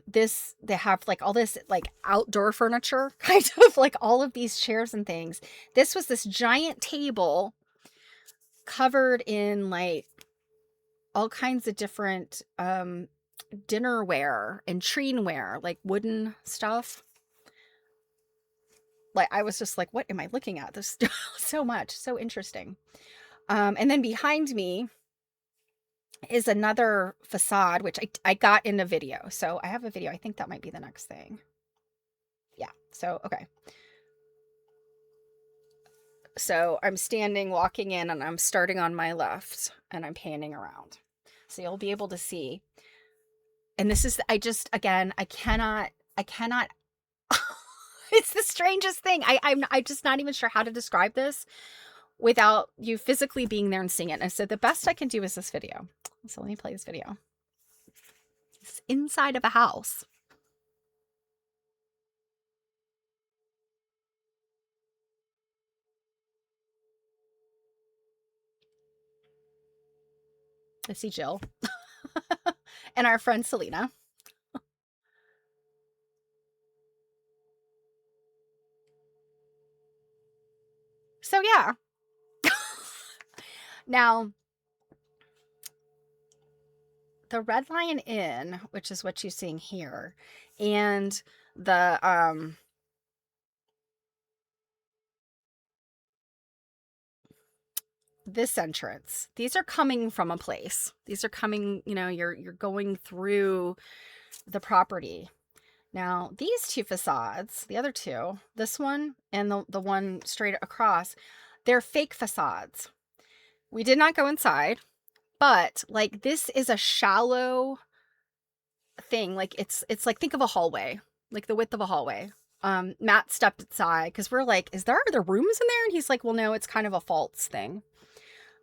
They have like all this like outdoor furniture, kind of like all of these chairs and things. This was this giant table covered in like all kinds of different dinnerware and treenware, like wooden stuff. Like, I was just like, what am I looking at? This so much, so interesting. And then behind me is another facade, which I got in a video. So I have a video. I think that might be the next thing. Yeah. So, okay. So I'm walking in, and I'm starting on my left, and I'm panning around. So you'll be able to see. And this is, I cannot, it's the strangest thing. I'm just not even sure how to describe this without you physically being there and seeing it. And I said, the best I can do is this video. So let me play this video. It's inside of a house. I see Jill and our friend Selena. So yeah. Now, the Red Lion Inn, which is what you're seeing here, and the this entrance, these are coming from a place. These are coming, you're going through the property. Now, these two facades, the other two, this one and the one straight across, they're fake facades. We did not go inside, but like this is a shallow thing. Like it's like, think of a hallway, like the width of a hallway. Matt stepped aside because we're like, is there other rooms in there? And he's like, well, no, it's kind of a false thing.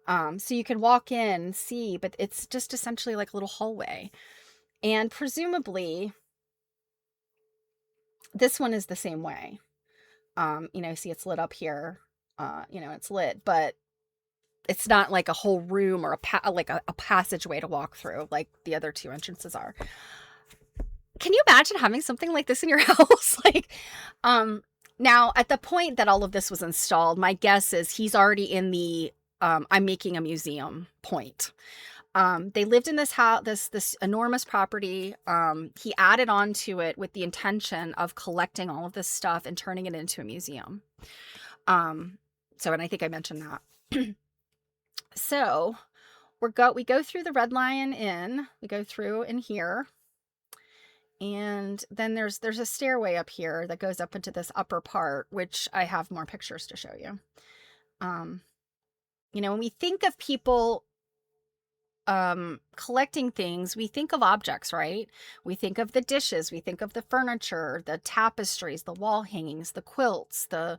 So you can walk in and see, but it's just essentially like a little hallway. And presumably this one is the same way. See it's lit up here. It's lit, but it's not like a whole room or a passageway to walk through like the other two entrances are. Can you imagine having something like this in your house? Now at the point that all of this was installed, my guess is he's already in the I'm making a museum point. They lived in this house, this enormous property. He added on to it with the intention of collecting all of this stuff and turning it into a museum. And I think I mentioned that. So we go through the Red Lion Inn. We go through in here. And then there's a stairway up here that goes up into this upper part, which I have more pictures to show you. When we think of people collecting things, we think of objects, right? We think of the dishes, we think of the furniture, the tapestries, the wall hangings, the quilts, the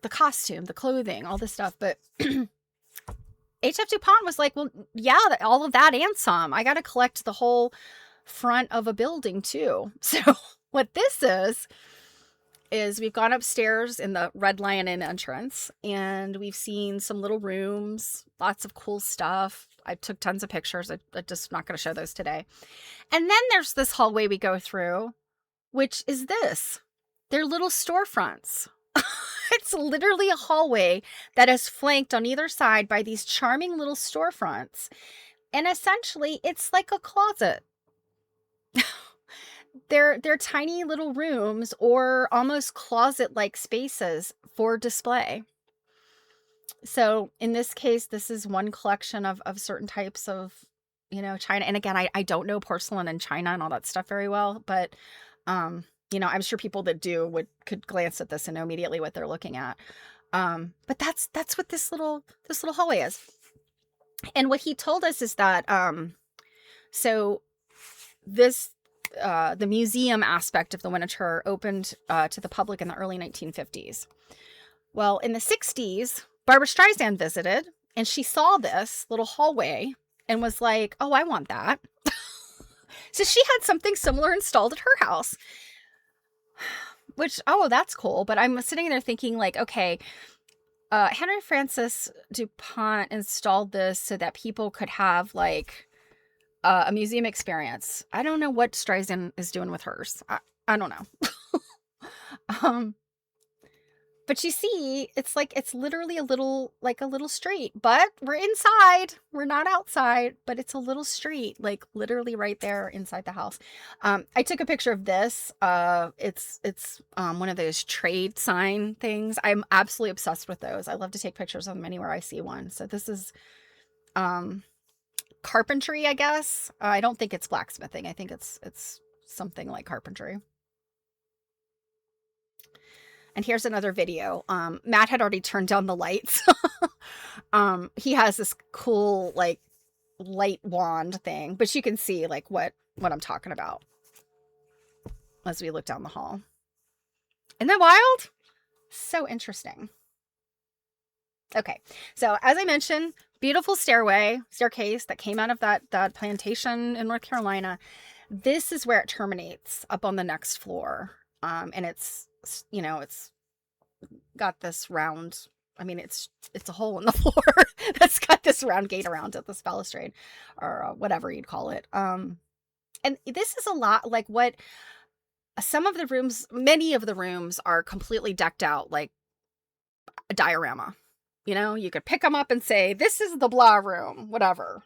costume, the clothing, all this stuff. But H.F. DuPont was like, well, yeah, all of that and some. I got to collect the whole front of a building too. So what this is we've gone upstairs in the Red Lion Inn entrance, and we've seen some little rooms, lots of cool stuff. I took tons of pictures. I'm just not going to show those today. And then there's this hallway we go through, which is this. They're little storefronts. It's literally a hallway that is flanked on either side by these charming little storefronts. And essentially, it's like a closet. They're tiny little rooms or almost closet-like spaces for display. So in this case, this is one collection of certain types of, China. And again, I don't know porcelain and China and all that stuff very well, but I'm sure people that do could glance at this and know immediately what they're looking at. But that's what this little hallway is. And what he told us is that so this the museum aspect of the Winterthur opened to the public in the early 1950s. Well, in the 60s, Barbara Streisand visited, and she saw this little hallway and was like, oh, I want that. So she had something similar installed at her house, which, oh, that's cool. But I'm sitting there thinking, like, okay, Henry Francis DuPont installed this so that people could have, like, a museum experience. I don't know what Streisand is doing with hers. I don't know. But you see, it's literally a little street, but we're inside. We're not outside, but it's a little street, like literally right there inside the house. I took a picture of this. It's one of those trade sign things. I'm absolutely obsessed with those. I love to take pictures of them anywhere I see one. So this is, carpentry, I guess. I don't think it's blacksmithing. I think it's something like carpentry. And here's another video. Matt had already turned down the lights. He has this cool, like, light wand thing, but you can see, like, what I'm talking about as we look down the hall. Isn't that wild? So interesting. Okay, so as I mentioned, beautiful staircase that came out of that plantation in North Carolina. This is where it terminates up on the next floor. And it's got this round, I mean, it's a hole in the floor that's got this round gate around it, this balustrade, or whatever you'd call it. And this is a lot like what many of the rooms are completely decked out like a diorama. You could pick them up and say, this is the blah room, whatever.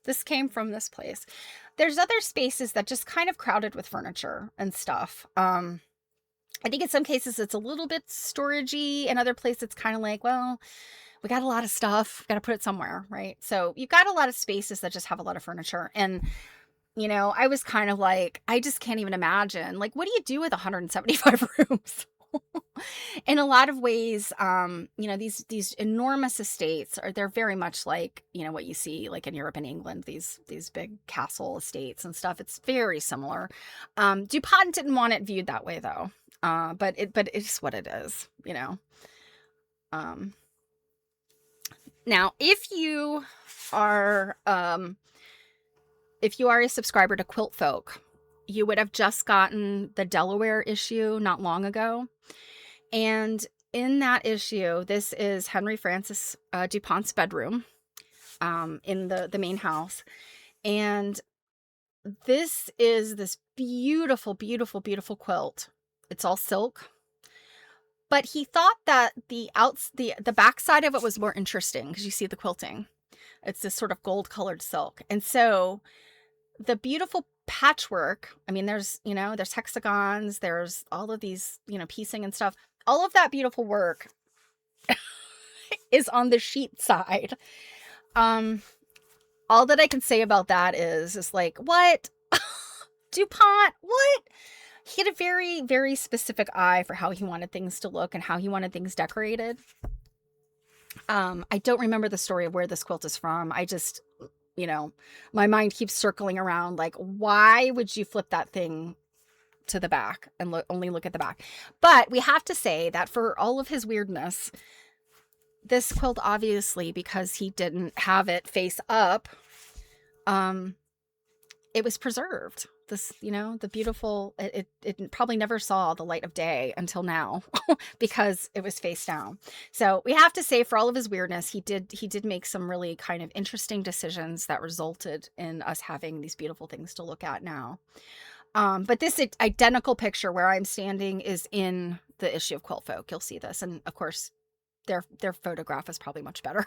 This came from this place. There's other spaces that just kind of crowded with furniture and stuff. I think in some cases it's a little bit storagey. In other places it's kind of like, well, we got a lot of stuff, got to put it somewhere, right? So you've got a lot of spaces that just have a lot of furniture. And, I was kind of like, I just can't even imagine. Like, what do you do with 175 rooms? In a lot of ways, these enormous estates they're very much like, what you see like in Europe and England, these big castle estates and stuff. It's very similar. DuPont didn't want it viewed that way though. But it's what it is, Now, if you are a subscriber to Quilt Folk, you would have just gotten the Delaware issue not long ago. And in that issue, this is Henry Francis DuPont's bedroom in the main house. And this is this beautiful, beautiful, beautiful quilt. It's all silk. But he thought that the backside of it was more interesting because you see the quilting. It's this sort of gold colored silk. And so the beautiful patchwork, I mean, there's hexagons, there's all of these, piecing and stuff. All of that beautiful work is on the sheet side. All that I can say about that is like, what? DuPont, what? He had a very, very specific eye for how he wanted things to look and how he wanted things decorated. I don't remember the story of where this quilt is from. I just, my mind keeps circling around like, why would you flip that thing to the back and only look at the back? But we have to say that for all of his weirdness, this quilt, obviously, because he didn't have it face up, it was preserved. This, the beautiful, it probably never saw the light of day until now because it was face down. So we have to say, for all of his weirdness, he did make some really kind of interesting decisions that resulted in us having these beautiful things to look at now. But this identical picture where I'm standing is in the issue of Quilt Folk. You'll see this. And of course, their photograph is probably much better.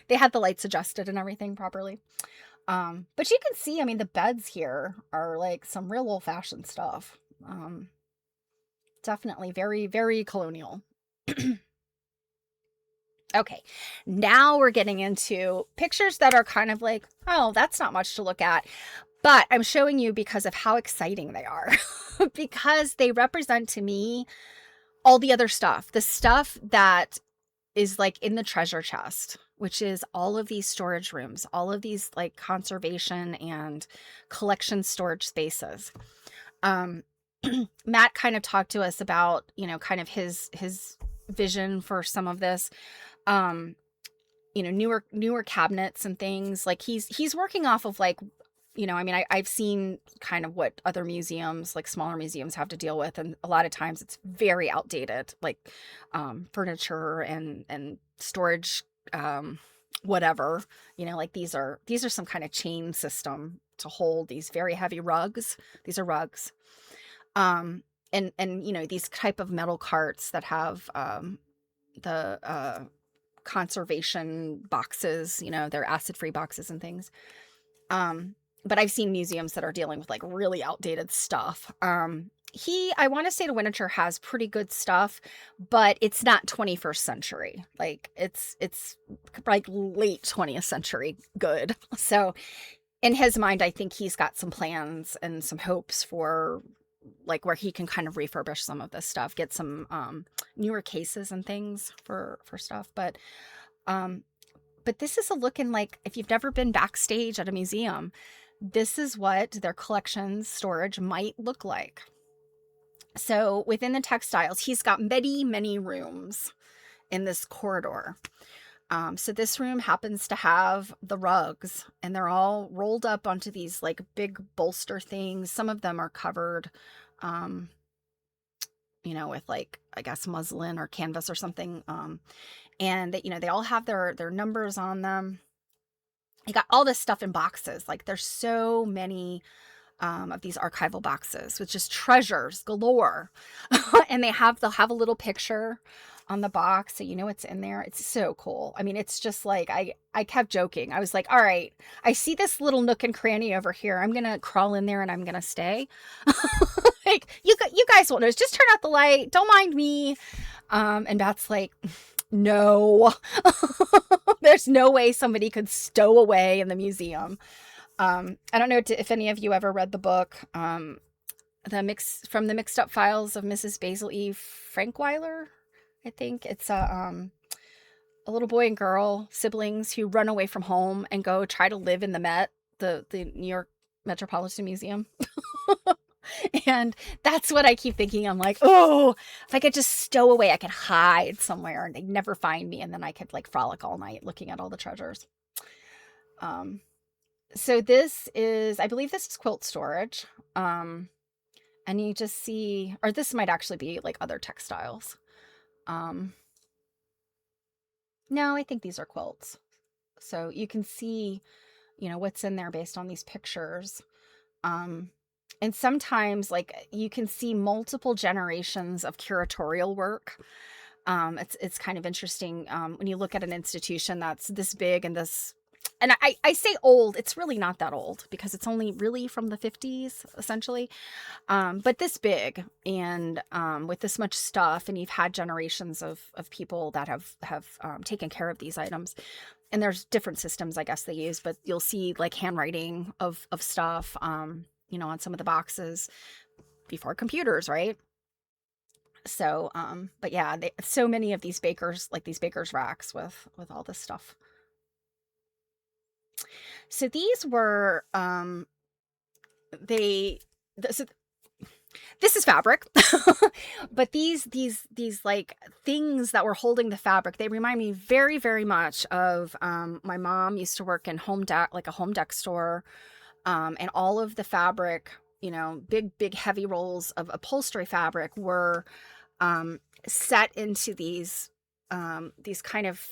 They had the lights adjusted and everything properly. But you can see, I mean, the beds here are like some real old fashioned stuff. Definitely very, very colonial. Okay, now we're getting into pictures that are kind of like, oh, that's not much to look at. But I'm showing you because of how exciting they are. Because they represent to me all the other stuff. The stuff that is like in the treasure chest, which is all of these storage rooms, all of these like conservation and collection storage spaces. Matt kind of talked to us about, kind of his vision for some of this. Newer cabinets and things. Like he's working off of like, I mean, I've seen kind of what other museums, like smaller museums, have to deal with, and a lot of times it's very outdated, like furniture and storage, whatever. Like these are some kind of chain system to hold these very heavy rugs. These are rugs, and these type of metal carts that have the conservation boxes. They're acid-free boxes and things. But I've seen museums that are dealing with like really outdated stuff. I want to say the Winterthur has pretty good stuff, but it's not 21st century. Like it's like late 20th century good. So in his mind, I think he's got some plans and some hopes for like where he can kind of refurbish some of this stuff, get some newer cases and things for stuff. But this is a looking like, if you've never been backstage at a museum, this is what their collections storage might look like. So within the textiles, he's got many, many rooms in this corridor. So this room happens to have the rugs, and they're all rolled up onto these like big bolster things. Some of them are covered, with like, I guess, muslin or canvas or something. And they all have their numbers on them. You got all this stuff in boxes. Like there's so many of these archival boxes with just treasures galore. And they'll have a little picture on the box, so you know what's in there. It's so cool. I mean, it's just like, I kept joking. I was like, all right, I see this little nook and cranny over here. I'm gonna crawl in there and I'm gonna stay. Like you guys won't notice. Just turn out the light. Don't mind me. And that's like, no. There's no way somebody could stow away in the museum. I don't know if any of you ever read the book, the Mixed Up Files of Mrs. Basil E. Frankweiler. I think it's a little boy and girl, siblings, who run away from home and go try to live in the Met, the New York Metropolitan Museum. And that's what I keep thinking. I'm like, oh, if I could just stow away, I could hide somewhere and they'd never find me. And then I could like frolic all night looking at all the treasures. So this is, I believe this is quilt storage. And you just see, or this might actually be like other textiles. No, I think these are quilts. So you can see, what's in there based on these pictures. And sometimes like you can see multiple generations of curatorial work. It's kind of interesting when you look at an institution that's this big and this, and I say old, it's really not that old because it's only really from the 50s essentially. But this big and with this much stuff, and you've had generations of people that have taken care of these items. And there's different systems, I guess, they use, but you'll see like handwriting of stuff, on some of the boxes before computers, right? So, but yeah, so many of these bakers racks with all this stuff. So these were, so this is fabric, but these like things that were holding the fabric, they remind me very, very much of, my mom used to work in a home deck store. And all of the fabric big heavy rolls of upholstery fabric were set into these kind of,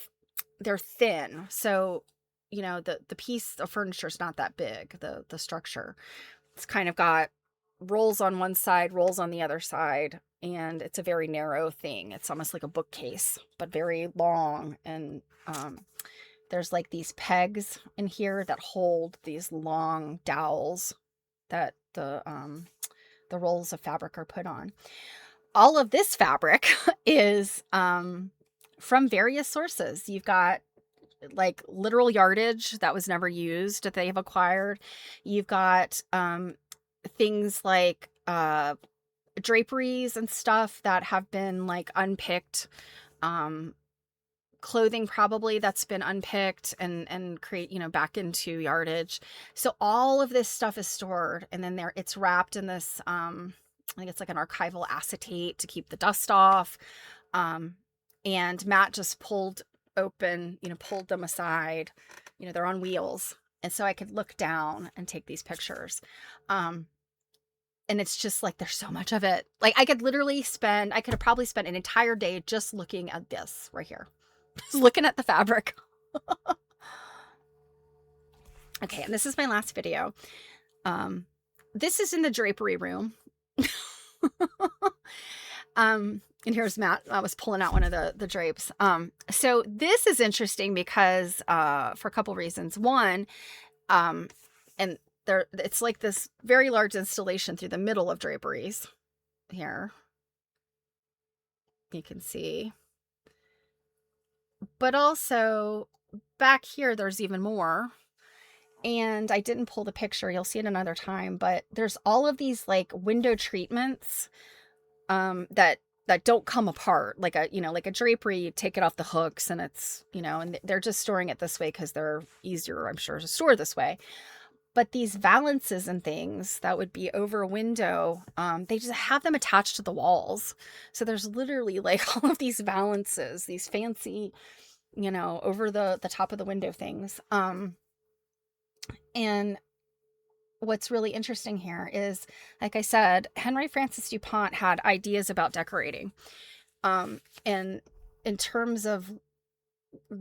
they're thin. So, the piece of furniture is not that big, the structure. It's kind of got rolls on one side, rolls on the other side, and it's a very narrow thing. It's almost like a bookcase, but very long. And there's like these pegs in here that hold these long dowels that the rolls of fabric are put on. All of this fabric is from various sources. You've got like literal yardage that was never used that they have acquired. You've got things like draperies and stuff that have been like unpicked, clothing probably that's been unpicked and create, back into yardage. So all of this stuff is stored, and then it's wrapped in this I think it's like an archival acetate to keep the dust off. And Matt just pulled them aside. They're on wheels. And so I could look down and take these pictures. And it's just like, there's so much of it. Like I could have probably spent an entire day just looking at this right here. Just looking at the fabric. Okay. And this is my last video. This is in the drapery room. And here's Matt. I was pulling out one of the drapes. So this is interesting because for a couple reasons. One, and it's like this very large installation through the middle of draperies here. You can see. But also back here, there's even more. And I didn't pull the picture. You'll see it another time. But there's all of these like window treatments that don't come apart. Like a drapery, you take it off the hooks and it's, and they're just storing it this way because they're easier, I'm sure, to store this way. But these valances and things that would be over a window, they just have them attached to the walls. So there's literally like all of these valances, these fancy, over the top of the window things. And what's really interesting here is, like I said, Henry Francis DuPont had ideas about decorating. And in terms of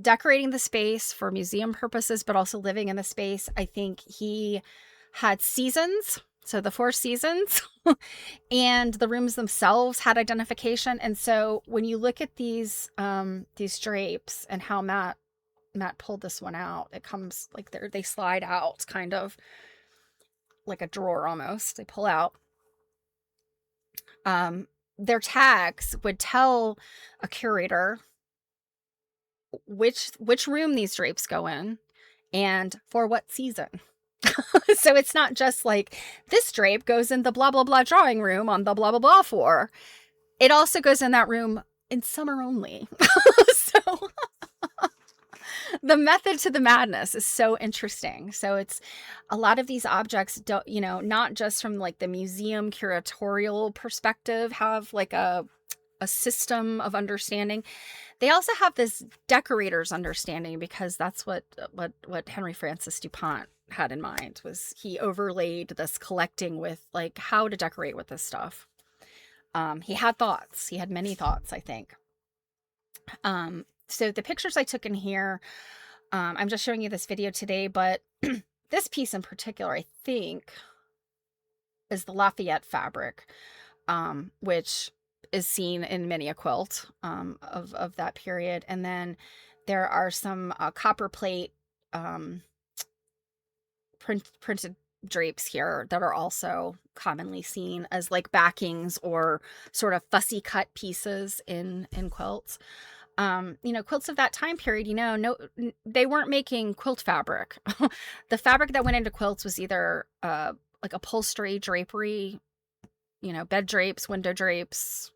decorating the space for museum purposes, but also living in the space, I think he had seasons. So the 4 seasons and the rooms themselves had identification. And so when you look at these drapes and how Matt pulled this one out, it comes like they slide out kind of like a drawer almost. They pull out. Their tags would tell a curator which room these drapes go in and for what season. So it's not just like this drape goes in the blah blah blah drawing room on the blah blah blah floor. It also goes in that room in summer only. So the method to the madness is so interesting. So it's a lot of these objects don't, not just from like the museum curatorial perspective have like a system of understanding. They also have this decorator's understanding, because that's what Henry Francis DuPont had in mind. Was he overlaid this collecting with like how to decorate with this stuff. He had thoughts. He had many thoughts, I think. So the pictures I took in here, I'm just showing you this video today, but this piece in particular, I think, is the Lafayette fabric, which is seen in many a quilt of that period. And then there are some copper plate printed drapes here that are also commonly seen as like backings or sort of fussy cut pieces in quilts. Quilts of that time period, no, they weren't making quilt fabric. The fabric that went into quilts was either like upholstery, drapery, bed drapes, window drapes,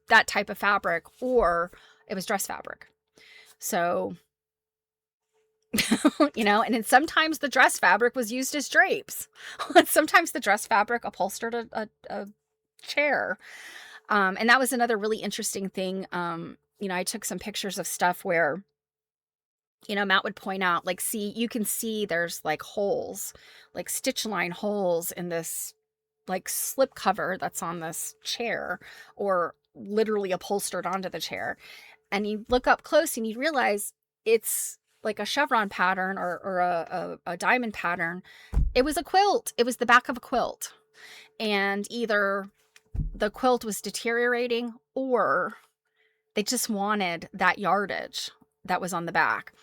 that type of fabric, or it was dress fabric. So, and then sometimes the dress fabric was used as drapes. Sometimes the dress fabric upholstered a chair. And that was another really interesting thing. I took some pictures of stuff where Matt would point out, like, see, you can see there's like holes, like stitch line holes in this like slip cover that's on this chair, or literally upholstered onto the chair. And you look up close and you realize it's like a chevron pattern, or a diamond pattern. It was a quilt. It was the back of a quilt. And either the quilt was deteriorating, or they just wanted that yardage that was on the back.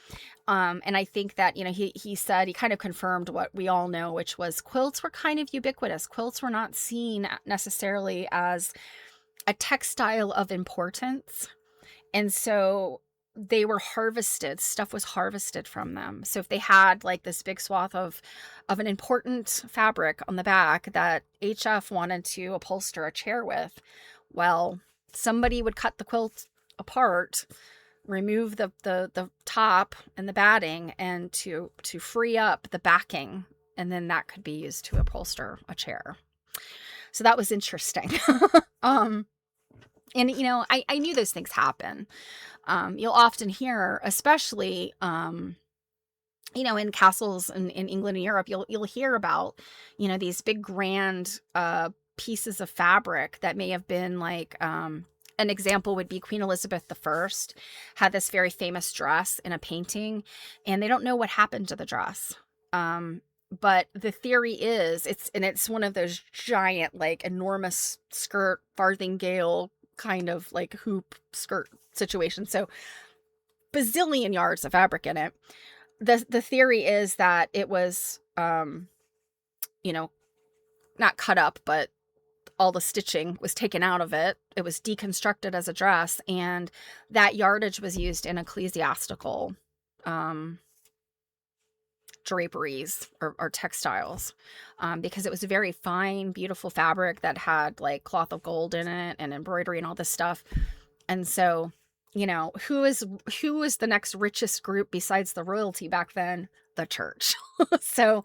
And I think that, he said, he kind of confirmed what we all know, which was quilts were kind of ubiquitous. Quilts were not seen necessarily as a textile of importance. And so they were harvested, stuff was harvested from them. So if they had like this big swath of an important fabric on the back that HF wanted to upholster a chair with, well, somebody would cut the quilt apart, remove the top and the batting, and to free up the backing, and then that could be used to upholster a chair. So that was interesting. And I knew those things happen. You'll often hear, especially in castles in England and Europe, you'll hear about these big grand pieces of fabric that may have been like, an example would be Queen Elizabeth I had this very famous dress in a painting, and they don't know what happened to the dress. But the theory is it's one of those giant, like, enormous skirt, farthingale kind of like hoop skirt situation. So bazillion yards of fabric in it. The theory is that it was, not cut up, but all the stitching was taken out of it. It was deconstructed as a dress, and that yardage was used in ecclesiastical draperies or textiles, because it was a very fine, beautiful fabric that had like cloth of gold in it and embroidery and all this stuff. And so, who is the next richest group besides the royalty back then? The church. So,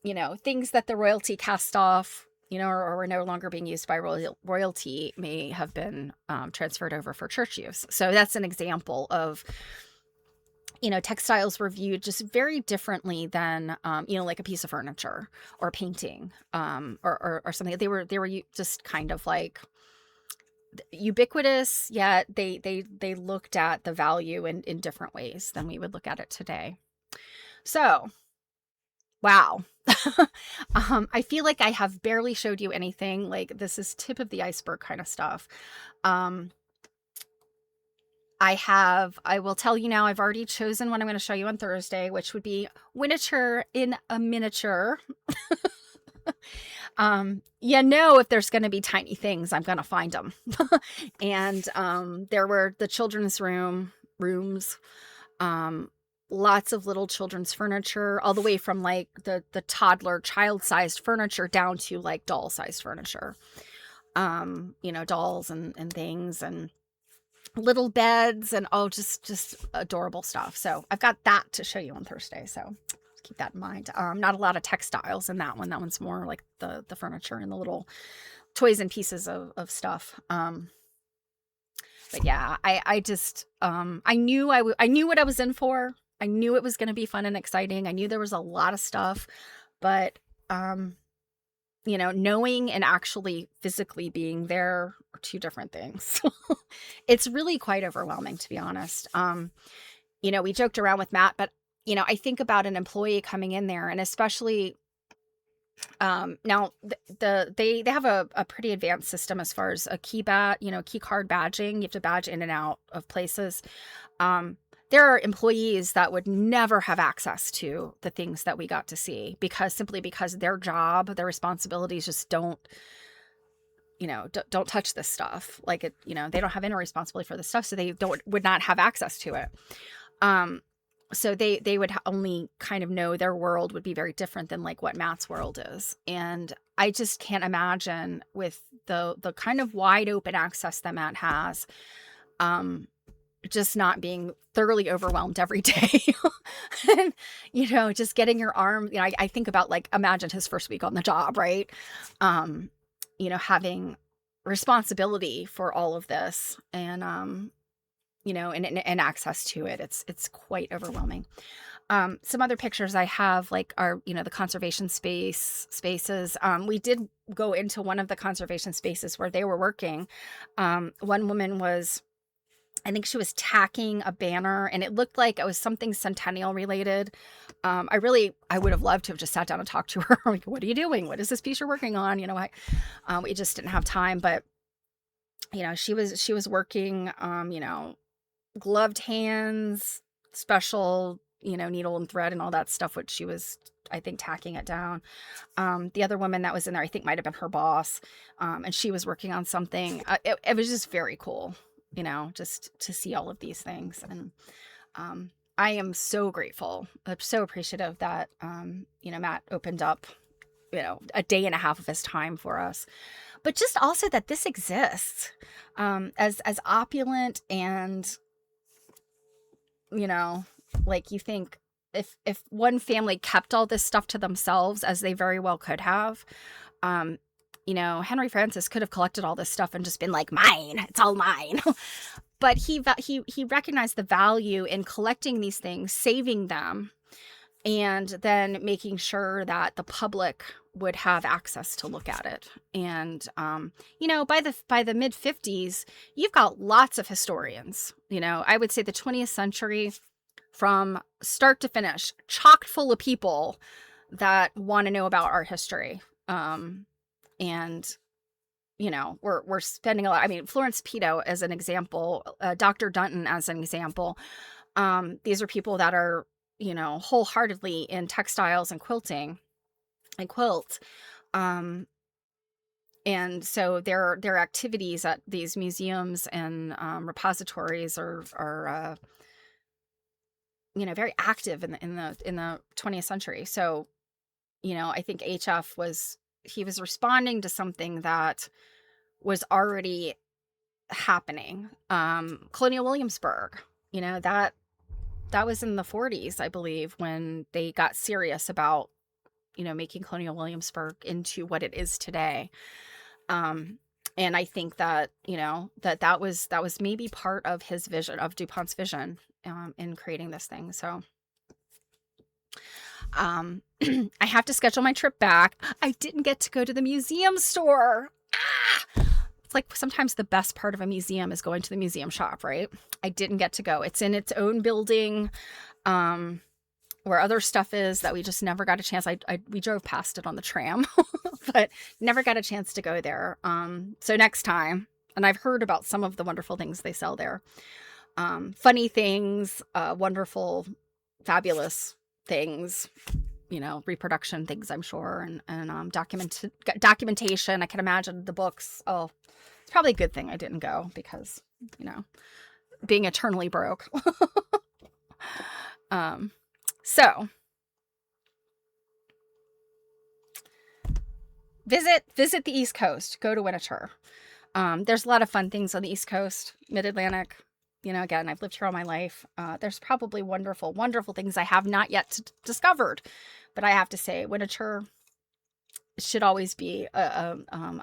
things that the royalty cast off, or were no longer being used by royalty, may have been transferred over for church use. So that's an example of, textiles were viewed just very differently than, like a piece of furniture or a painting, or something. They were just kind of like ubiquitous, yet they looked at the value in different ways than we would look at it today. So, wow. I feel like I have barely showed you anything. Like, this is tip of the iceberg kind of stuff. I will tell you now, I've already chosen what I'm going to show you on Thursday, which would be Winterthur in a miniature. If there's going to be tiny things, I'm going to find them. And there were the children's rooms, lots of little children's furniture, all the way from like the toddler child-sized furniture down to like doll-sized furniture. Dolls and things, and little beds, and just adorable stuff. So I've got that to show you on Thursday. So keep that in mind. Not a lot of textiles in that one. That one's more like the furniture and the little toys and pieces of stuff. But yeah, I just, I knew I knew what I was in for. I knew it was going to be fun and exciting. I knew there was a lot of stuff, but, knowing and actually physically being there are two different things. It's really quite overwhelming, to be honest. We joked around with Matt, but, I think about an employee coming in there, and especially, now they have a pretty advanced system as far as a key card badging. You have to badge in and out of places. There are employees that would never have access to the things that we got to see, simply because their job, their responsibilities just don't touch this stuff. Like they don't have any responsibility for this stuff, so they would not have access to it. So they would only kind of know their world would be very different than like what Matt's world is. And I just can't imagine, with the kind of wide open access that Matt has, just not being thoroughly overwhelmed every day. And, just getting your arm, I think about, like, imagine his first week on the job, right? Having responsibility for all of this, and, and access to it. It's quite overwhelming. Some other pictures I have, like, are, the conservation spaces. We did go into one of the conservation spaces where they were working. One woman was, I think she was tacking a banner, and it looked like it was something centennial related. I would have loved to have just sat down and talked to her. Like, what are you doing? What is this piece you're working on? We just didn't have time, but she was working, gloved hands, special, needle and thread and all that stuff, which she was, I think, tacking it down. The other woman that was in there, I think, might have been her boss, and she was working on something. It was just very cool, just to see all of these things. And I am so grateful. I'm so appreciative that, Matt opened up, a day and a half of his time for us. But just also that this exists, as opulent and, like, you think, if one family kept all this stuff to themselves, as they very well could have, Henry Francis could have collected all this stuff and just been like, mine, it's all mine. But he recognized the value in collecting these things, saving them, and then making sure that the public would have access to look at it. And by the mid 50s, you've got lots of historians. I would say the 20th century, from start to finish, chocked full of people that want to know about our history. And we're spending a lot. I mean, Florence Pito as an example, Dr. Dunton as an example. These are people that are, wholeheartedly in textiles and quilting and quilts. And so their activities at these museums and repositories are very active in the 20th century. So, I think HF was responding to something that was already happening. Colonial Williamsburg, that was in the 40s, I believe, when they got serious about, making Colonial Williamsburg into what it is today. And I think that, that was maybe part of his vision, of DuPont's vision, in creating this thing. So, I have to schedule my trip back. I didn't get to go to the museum store. It's like sometimes the best part of a museum is going to the museum shop, right? I didn't get to go. It's in its own building, where other stuff is that we just never got a chance. We drove past it on the tram, but never got a chance to go there. So next time, and I've heard about some of the wonderful things they sell there. Funny things, wonderful, fabulous things, reproduction things, I'm sure, and documentation. I can imagine the books. Oh, it's probably a good thing I didn't go, because, being eternally broke. So visit the East Coast. Go to Winterthur. There's a lot of fun things on the East Coast, Mid-Atlantic. Again, I've lived here all my life. There's probably wonderful, wonderful things I have not yet discovered. But I have to say, Winterthur should always be a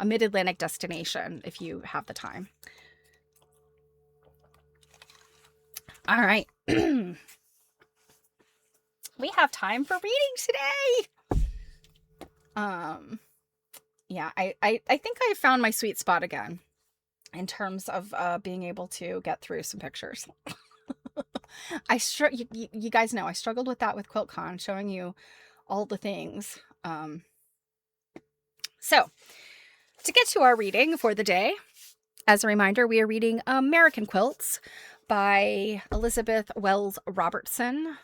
Mid-Atlantic destination if you have the time. All right. We have time for reading today. Yeah, I think I found my sweet spot again, in terms of being able to get through some pictures. You guys know I struggled with that with QuiltCon, showing you all the things. So to get to our reading for the day, as a reminder, we are reading American Quilts by Elizabeth Wells Robertson,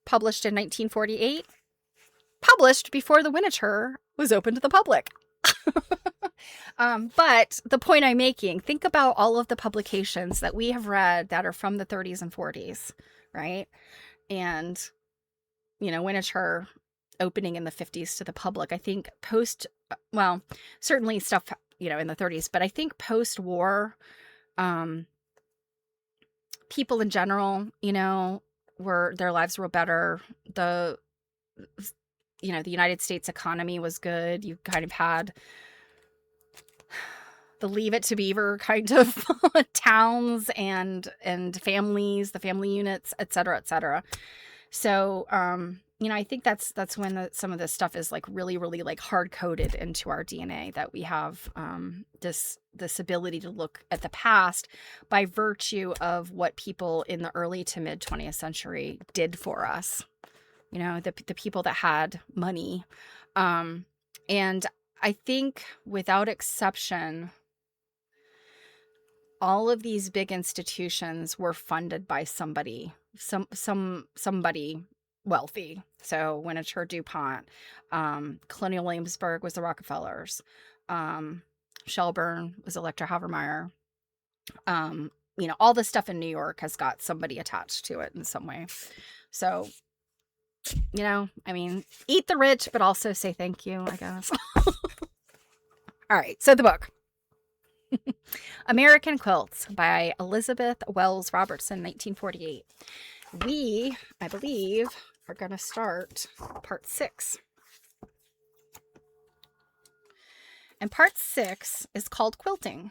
published in 1948, published before the Winterthur was open to the public. But the point I'm making, think about all of the publications that we have read that are from the 30s and 40s, right? And, Winterthur opening in the 50s to the public. I think certainly stuff, in the 30s, but I think post-war, people in general, their lives were better. The United States economy was good. You kind of had the Leave It to Beaver kind of towns and families, the family units, et cetera, et cetera. So, I think that's when some of this stuff is like really, really like hard coded into our DNA, that we have this ability to look at the past by virtue of what people in the early to mid 20th century did for us. The people that had money, and I think without exception, all of these big institutions were funded by somebody wealthy. So Winterthur, DuPont, Colonial Williamsburg was the Rockefellers, Shelburne was Electra Havermeyer. All the stuff in New York has got somebody attached to it in some way. So, eat the rich, but also say thank you, I guess. All right. So the book. American Quilts by Elizabeth Wells Robertson, 1948. We, I believe, are going to start part 6. And part 6 is called Quilting.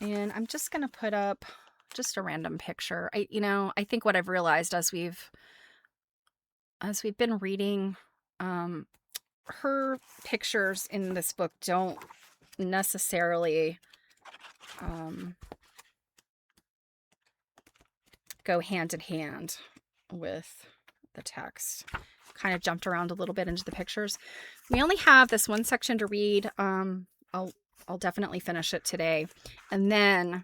And I'm just going to put up just a random picture. I think what I've realized as we've been reading, her pictures in this book don't necessarily go hand in hand with the text. Kind of jumped around a little bit into the pictures. We only have this one section to read. I'll definitely finish it today, and then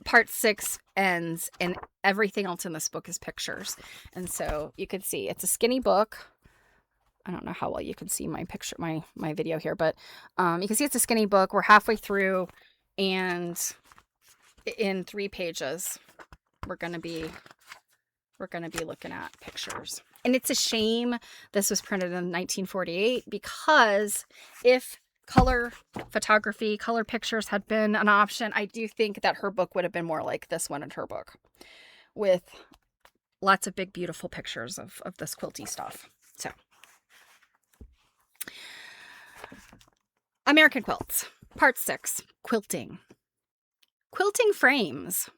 part 6 ends, and everything else in this book is pictures. And so you can see it's a skinny book. I don't know how well you can see my picture, my video here, but you can see it's a skinny book. We're halfway through, and in 3 pages, we're going to be looking at pictures. And it's a shame this was printed in 1948, because if color photography, color pictures had been an option, I do think that her book would have been more like this one in her book, with lots of big, beautiful pictures of this quilty stuff. So, American Quilts, Part 6, Quilting. Quilting frames.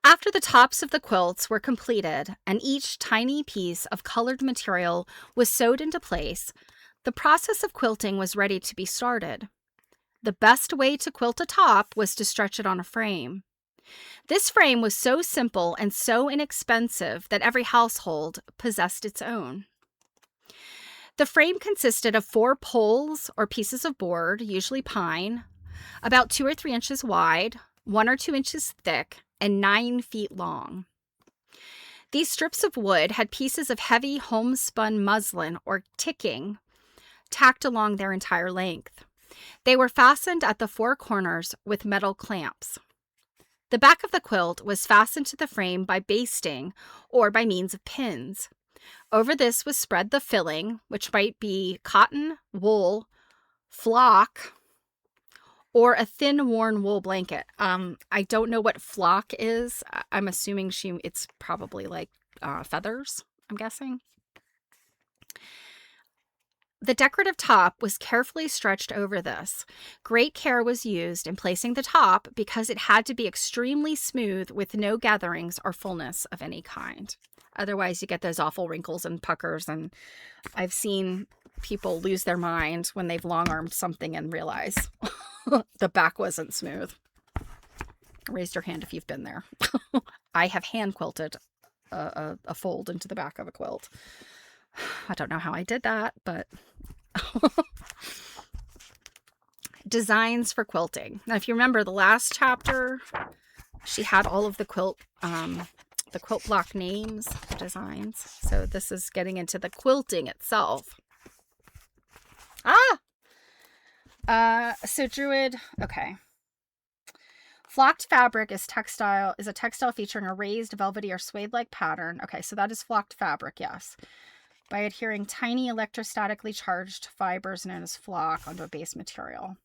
After the tops of the quilts were completed and each tiny piece of colored material was sewed into place, the process of quilting was ready to be started. The best way to quilt a top was to stretch it on a frame. This frame was so simple and so inexpensive that every household possessed its own. The frame consisted of 4 poles or pieces of board, usually pine, about 2 or 3 inches wide, 1 or 2 inches thick, and 9 feet long. These strips of wood had pieces of heavy homespun muslin or ticking tacked along their entire length. They were fastened at the 4 corners with metal clamps. The back of the quilt was fastened to the frame by basting or by means of pins. Over this was spread the filling, which might be cotton, wool, flock, or a thin worn wool blanket. I don't know what flock is. I'm assuming it's probably like feathers, I'm guessing. The decorative top was carefully stretched over this. Great care was used in placing the top because it had to be extremely smooth with no gatherings or fullness of any kind. Otherwise, you get those awful wrinkles and puckers, and I've seen people lose their mind when they've long-armed something and realize the back wasn't smooth. Raise your hand if you've been there. I have hand quilted a fold into the back of a quilt. I don't know how I did that, but designs for quilting. Now, if you remember the last chapter, she had all of the quilt block names, designs. So this is getting into the quilting itself. So Druid, okay. Flocked fabric is a textile featuring a raised velvety or suede-like pattern. Okay, so that is flocked fabric, yes. By adhering tiny electrostatically charged fibers known as flock onto a base material.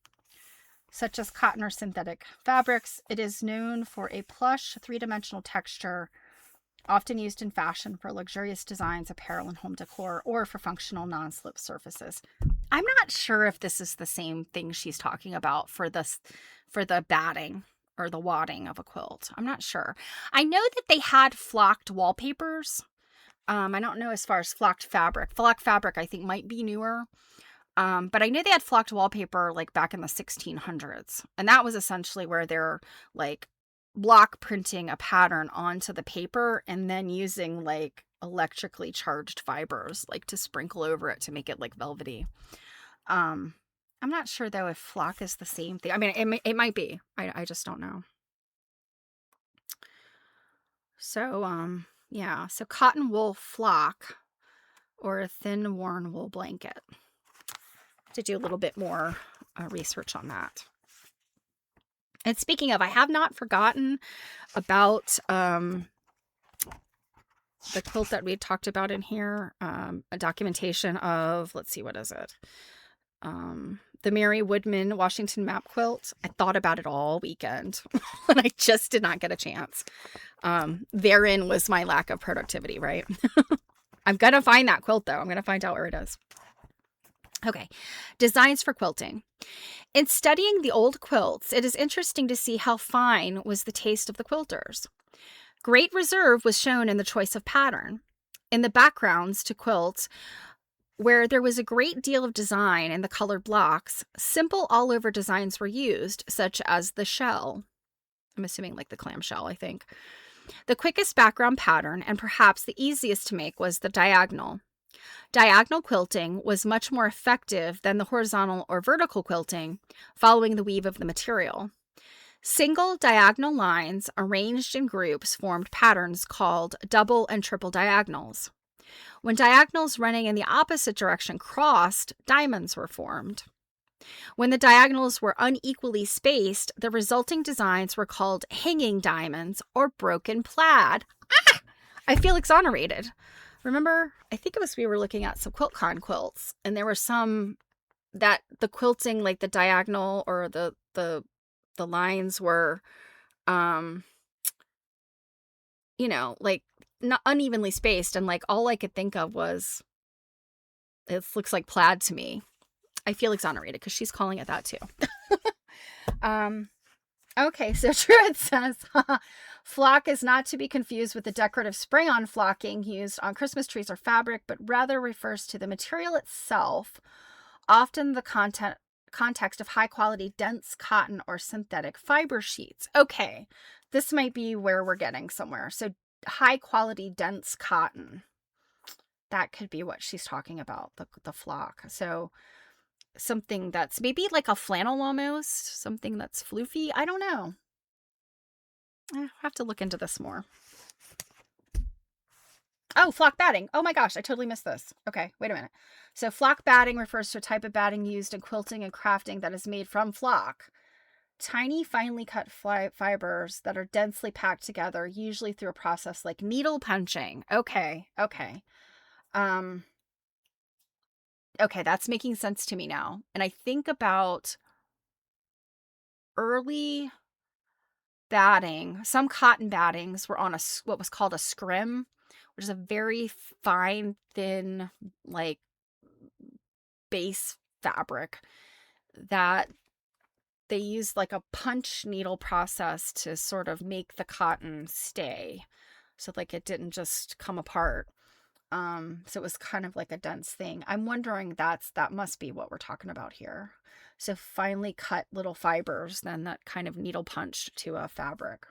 Such as cotton or synthetic fabrics, it is known for a plush, 3-dimensional texture, often used in fashion for luxurious designs, apparel, and home decor, or for functional non-slip surfaces. I'm not sure if this is the same thing she's talking about for this for the batting or the wadding of a quilt. I'm not sure. I know that they had flocked wallpapers. I don't know as far as flocked fabric. Flocked fabric, I think, might be newer. But I knew they had flocked wallpaper like back in the 1600s. And that was essentially where they're like block printing a pattern onto the paper and then using like electrically charged fibers like to sprinkle over it to make it like velvety. Um, I'm not sure though if flock is the same thing. I mean, it might be. I just don't know. So, yeah. So cotton wool flock or a thin worn wool blanket. To do a little bit more research on that. And speaking of, I have not forgotten about the quilt that we had talked about in here. A documentation of, let's see, what is it? The Mary Woodman Washington map quilt. I thought about it all weekend and I just did not get a chance. Therein was my lack of productivity, right? I'm going to find that quilt though. I'm going to find out where it is. Okay, designs for quilting. In studying the old quilts, it is interesting to see how fine was the taste of the quilters. Great reserve was shown in the choice of pattern. In the backgrounds to quilts, where there was a great deal of design in the colored blocks, simple all-over designs were used, such as the shell. I'm assuming like the clamshell, I think. The quickest background pattern, and perhaps the easiest to make, was the diagonal. Diagonal quilting was much more effective than the horizontal or vertical quilting, following the weave of the material. Single diagonal lines arranged in groups formed patterns called double and triple diagonals. When diagonals running in the opposite direction crossed, diamonds were formed. When the diagonals were unequally spaced, the resulting designs were called hanging diamonds or broken plaid. Ah! I feel exonerated. Remember, I think it was we were looking at some QuiltCon quilts, and there were some that the quilting, like the diagonal or the lines were, like not unevenly spaced, and like all I could think of was, it looks like plaid to me. I feel exonerated because she's calling it that too. Okay, so Truett says, flock is not to be confused with the decorative spray-on flocking used on Christmas trees or fabric, but rather refers to the material itself, often the context of high-quality dense cotton or synthetic fiber sheets. Okay, this might be where we're getting somewhere. So high-quality dense cotton. That could be what she's talking about, the flock. So something that's maybe like a flannel almost, something that's floofy. I don't know. I have to look into this more. Oh, flock batting. Oh my gosh, I totally missed this. Okay, wait a minute. So flock batting refers to a type of batting used in quilting and crafting that is made from flock. Tiny, finely cut fibers that are densely packed together, usually through a process like needle punching. Okay. Okay, that's making sense to me now. And I think about early batting. Some cotton battings were on what was called a scrim, which is a very fine, thin, like base fabric that they used like a punch needle process to sort of make the cotton stay. So like it didn't just come apart. So it was kind of like a dense thing. I'm wondering that must be what we're talking about here. So finely cut little fibers, then that kind of needle punched to a fabric.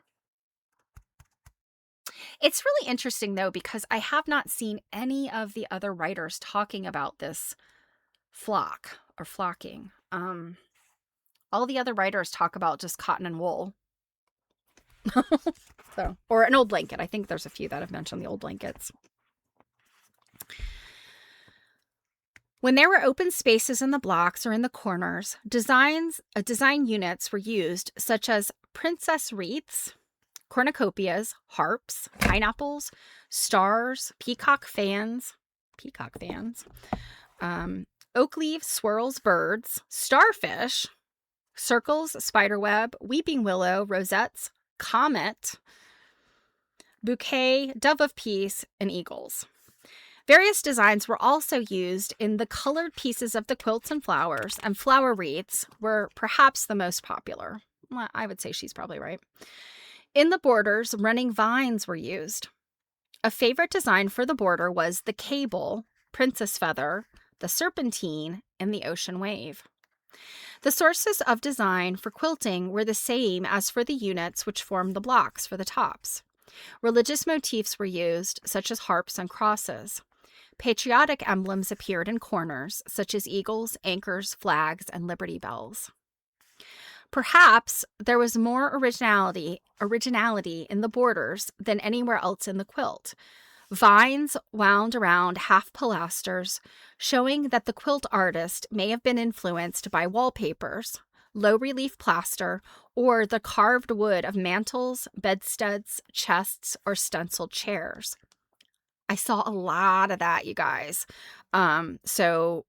It's really interesting though, because I have not seen any of the other writers talking about this flock or flocking. All the other writers talk about just cotton and wool. So, or an old blanket. I think there's a few that have mentioned the old blankets. When there were open spaces in the blocks or in the corners, design units were used, such as princess wreaths, cornucopias, harps, pineapples, stars, peacock fans, oak leaves, swirls, birds, starfish, circles, spiderweb, weeping willow, rosettes, comet, bouquet, dove of peace, and eagles. Various designs were also used in the colored pieces of the quilts and flower wreaths were perhaps the most popular. Well, I would say she's probably right. In the borders, running vines were used. A favorite design for the border was the cable, princess feather, the serpentine, and the ocean wave. The sources of design for quilting were the same as for the units which formed the blocks for the tops. Religious motifs were used, such as harps and crosses. Patriotic emblems appeared in corners, such as eagles, anchors, flags, and liberty bells. Perhaps there was more originality in the borders than anywhere else in the quilt. Vines wound around half pilasters, showing that the quilt artist may have been influenced by wallpapers, low-relief plaster, or the carved wood of mantels, bedsteads, chests, or stenciled chairs. I saw a lot of that, you guys. So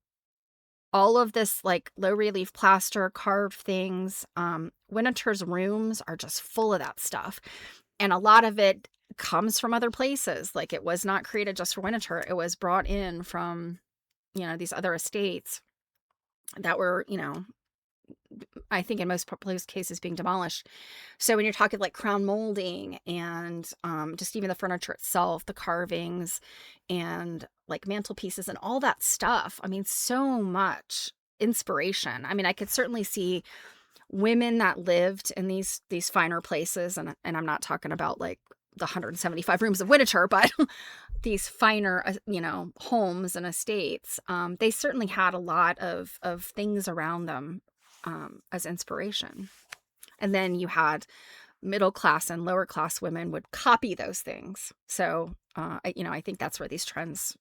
all of this like low relief plaster, carved things, Winterthur's rooms are just full of that stuff. And a lot of it comes from other places. Like it was not created just for Winterthur. It was brought in from, these other estates that were, I think in most cases being demolished. So when you're talking like crown molding and just even the furniture itself, the carvings and like mantelpieces and all that stuff, I mean, so much inspiration. I mean, I could certainly see women that lived in these finer places, and I'm not talking about like the 175 rooms of Winterthur, but these finer, homes and estates. They certainly had a lot of things around them as inspiration. And then you had middle class and lower class women would copy those things. So, I think that's where these trends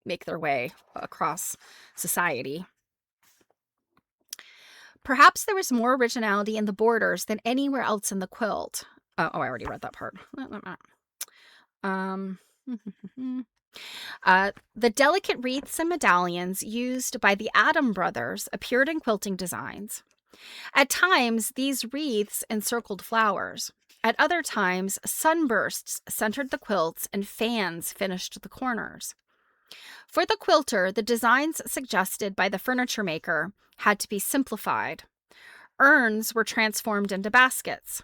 make their way across society. Perhaps there was more originality in the borders than anywhere else in the quilt. I already read that part. The delicate wreaths and medallions used by the Adam brothers appeared in quilting designs. At times, these wreaths encircled flowers. At other times, sunbursts centered the quilts and fans finished the corners. For the quilter, the designs suggested by the furniture maker had to be simplified. Urns were transformed into baskets.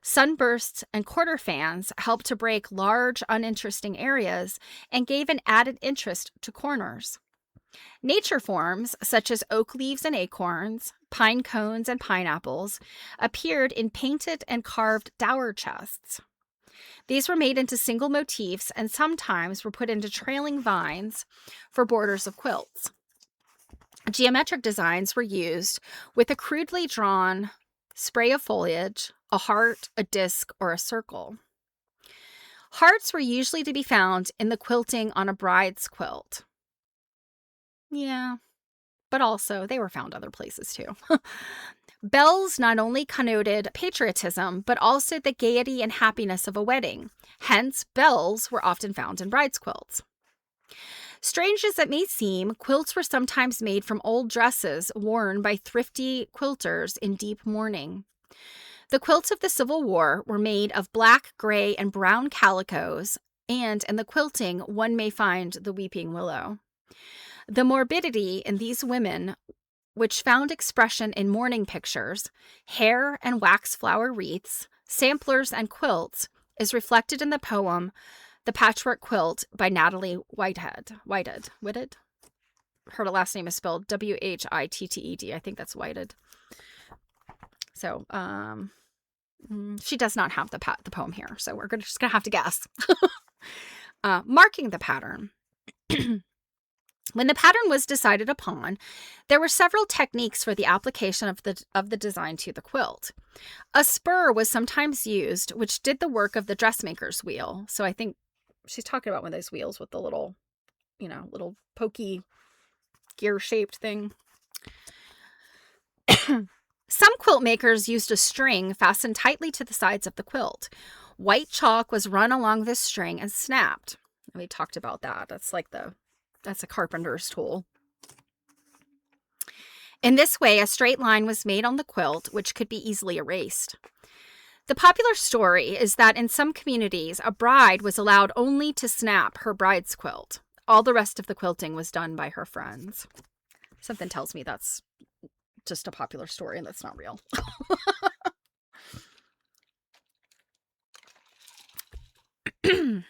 Sunbursts and quarter fans helped to break large, uninteresting areas and gave an added interest to corners. Nature forms, such as oak leaves and acorns, pine cones and pineapples, appeared in painted and carved dower chests. These were made into single motifs and sometimes were put into trailing vines for borders of quilts. Geometric designs were used with a crudely drawn spray of foliage, a heart, a disc, or a circle. Hearts were usually to be found in the quilting on a bride's quilt. Yeah, but also they were found other places too. Bells not only connoted patriotism, but also the gaiety and happiness of a wedding. Hence, bells were often found in bride's quilts. Strange as it may seem, quilts were sometimes made from old dresses worn by thrifty quilters in deep mourning. The quilts of the Civil War were made of black, gray, and brown calicos, and in the quilting one may find the weeping willow. The morbidity in these women, which found expression in mourning pictures, hair and wax flower wreaths, samplers, and quilts, is reflected in the poem The Patchwork Quilt by Natalie Whited. Her last name is spelled Whitted. I think that's Whited. So, she does not have the poem here, so we're just going to have to guess. Marking the pattern. When the pattern was decided upon, there were several techniques for the application of the design to the quilt. A spur was sometimes used, which did the work of the dressmaker's wheel. So I think she's talking about one of those wheels with the little pokey gear-shaped thing. Some quilt makers used a string fastened tightly to the sides of the quilt. White chalk was run along this string and snapped. We talked about that. That's a carpenter's tool. In this way, a straight line was made on the quilt, which could be easily erased. The popular story is that in some communities, a bride was allowed only to snap her bride's quilt. All the rest of the quilting was done by her friends. Something tells me that's just a popular story and that's not real. In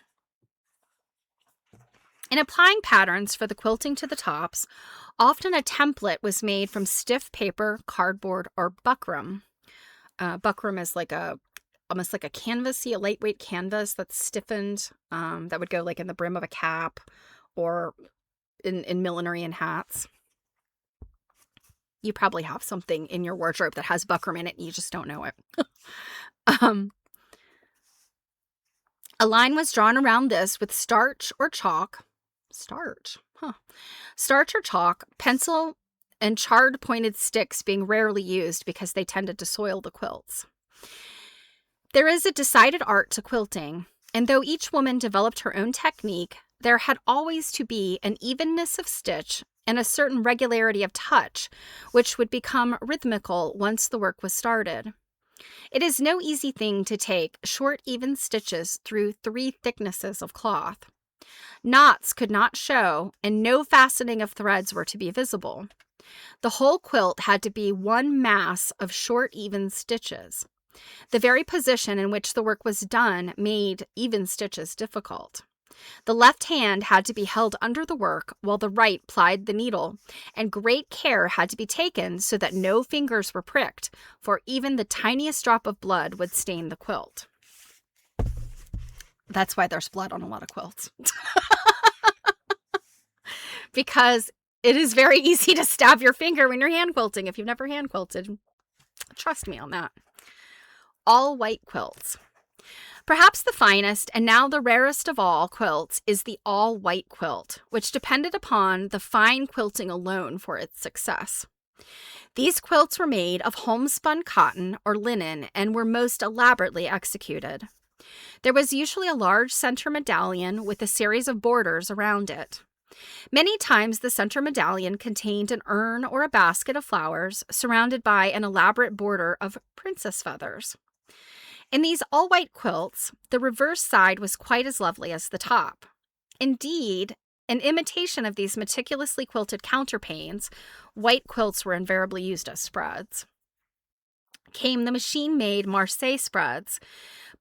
applying patterns for the quilting to the tops, often a template was made from stiff paper, cardboard, or buckram. Buckram is like almost like a canvasy, a lightweight canvas that's stiffened, that would go like in the brim of a cap or in millinery and hats. You probably have something in your wardrobe that has buckram in it and you just don't know it. A line was drawn around this with starch or chalk. Starch or chalk, pencil, and charred pointed sticks being rarely used because they tended to soil the quilts. There is a decided art to quilting, and though each woman developed her own technique, there had always to be an evenness of stitch and a certain regularity of touch, which would become rhythmical once the work was started. It is no easy thing to take short, even stitches through 3 thicknesses of cloth. Knots could not show, and no fastening of threads were to be visible. The whole quilt had to be one mass of short, even stitches. The very position in which the work was done made even stitches difficult. The left hand had to be held under the work while the right plied the needle, and great care had to be taken so that no fingers were pricked, for even the tiniest drop of blood would stain the quilt. That's why there's blood on a lot of quilts. Because it is very easy to stab your finger when you're hand quilting if you've never hand quilted. Trust me on that. All white quilts. Perhaps the finest, and now the rarest of all quilts, is the all-white quilt, which depended upon the fine quilting alone for its success. These quilts were made of homespun cotton or linen and were most elaborately executed. There was usually a large center medallion with a series of borders around it. Many times the center medallion contained an urn or a basket of flowers surrounded by an elaborate border of princess feathers. In these all-white quilts, the reverse side was quite as lovely as the top. Indeed, in imitation of these meticulously quilted counterpanes, white quilts were invariably used as spreads. Came the machine-made Marseille spreads,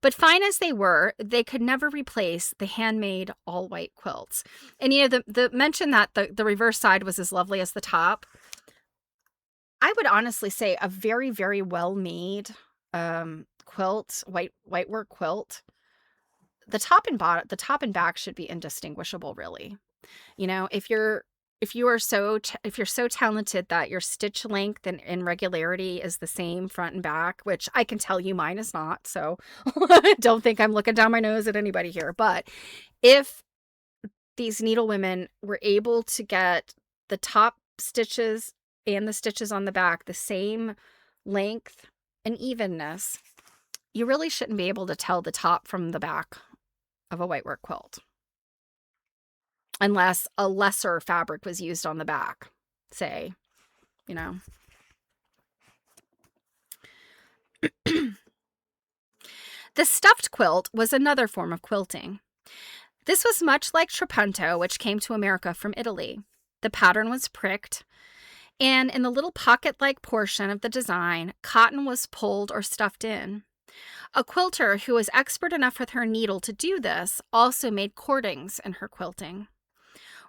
but fine as they were, they could never replace the handmade all-white quilts. And the mention that the reverse side was as lovely as the top, I would honestly say a very, very well-made quilt, white work quilt, the top and back should be indistinguishable, really. If you're so talented that your stitch length and regularity is the same front and back, which I can tell you mine is not, so don't think I'm looking down my nose at anybody here. But if these needlewomen were able to get the top stitches and the stitches on the back the same length and evenness, you really shouldn't be able to tell the top from the back of a whitework quilt, unless a lesser fabric was used on the back, say, The stuffed quilt was another form of quilting. This was much like trapunto, which came to America from Italy. The pattern was pricked, and in the little pocket-like portion of the design, cotton was pulled or stuffed in. A quilter who was expert enough with her needle to do this also made cordings in her quilting.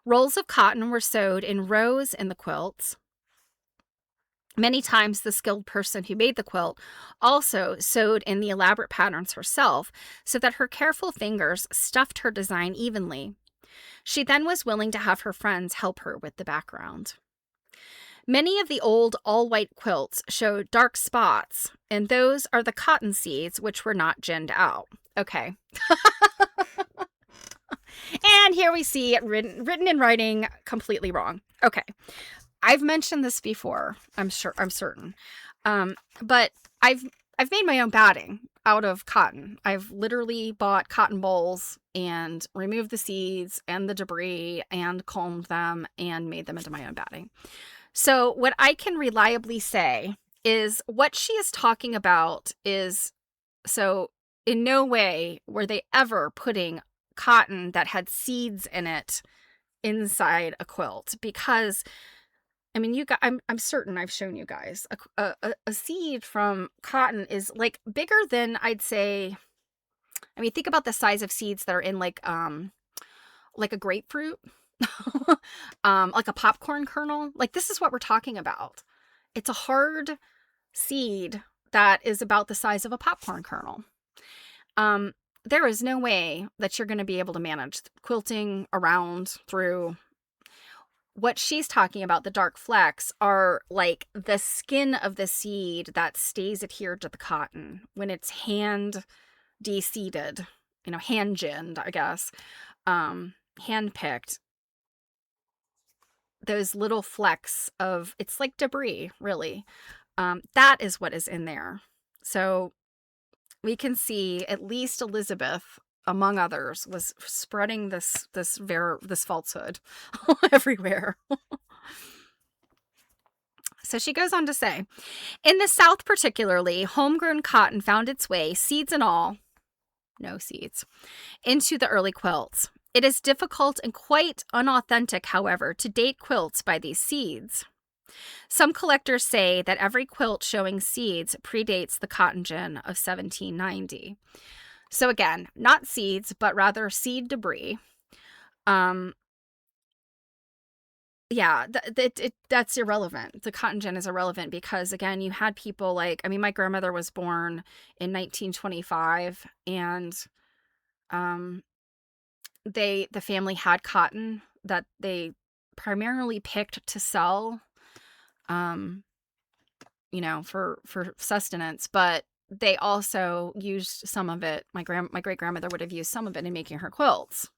Rolls of cotton were sewed in rows in the quilts. Many times the skilled person who made the quilt also sewed in the elaborate patterns herself so that her careful fingers stuffed her design evenly. She then was willing to have her friends help her with the background. Many of the old all-white quilts show dark spots, and those are the cotton seeds which were not ginned out. Okay. And here we see it written in writing completely wrong. Okay. I've mentioned this before, I'm certain. But I've made my own batting out of cotton. I've literally bought cotton bolls and removed the seeds and the debris and combed them and made them into my own batting. So what I can reliably say is what she is talking about is, so in no way were they ever putting cotton that had seeds in it inside a quilt because I mean, I'm certain I've shown you guys a seed from cotton is like bigger than I'd say. I mean, think about the size of seeds that are in like a grapefruit, like a popcorn kernel. Like this is what we're talking about. It's a hard seed that is about the size of a popcorn kernel. Um, there is no way that you're going to be able to manage quilting around through what she's talking about. The dark flecks are like the skin of the seed that stays adhered to the cotton when it's hand de-seeded, hand ginned, I guess, hand picked. Those little flecks of, it's like debris, really. That is what is in there. So we can see at least Elizabeth, among others, was spreading this falsehood everywhere. So she goes on to say, in the South particularly, homegrown cotton found its way, seeds and all, no seeds, into the early quilts. It is difficult and quite unauthentic, however, to date quilts by these seeds. Some collectors say that every quilt showing seeds predates the cotton gin of 1790. So again, not seeds, but rather seed debris. Yeah, that's irrelevant. The cotton gin is irrelevant because, again, you had people like, I mean, my grandmother was born in 1925, and the family had cotton that they primarily picked to sell, for sustenance, but they also used some of it. My great grandmother would have used some of it in making her quilts.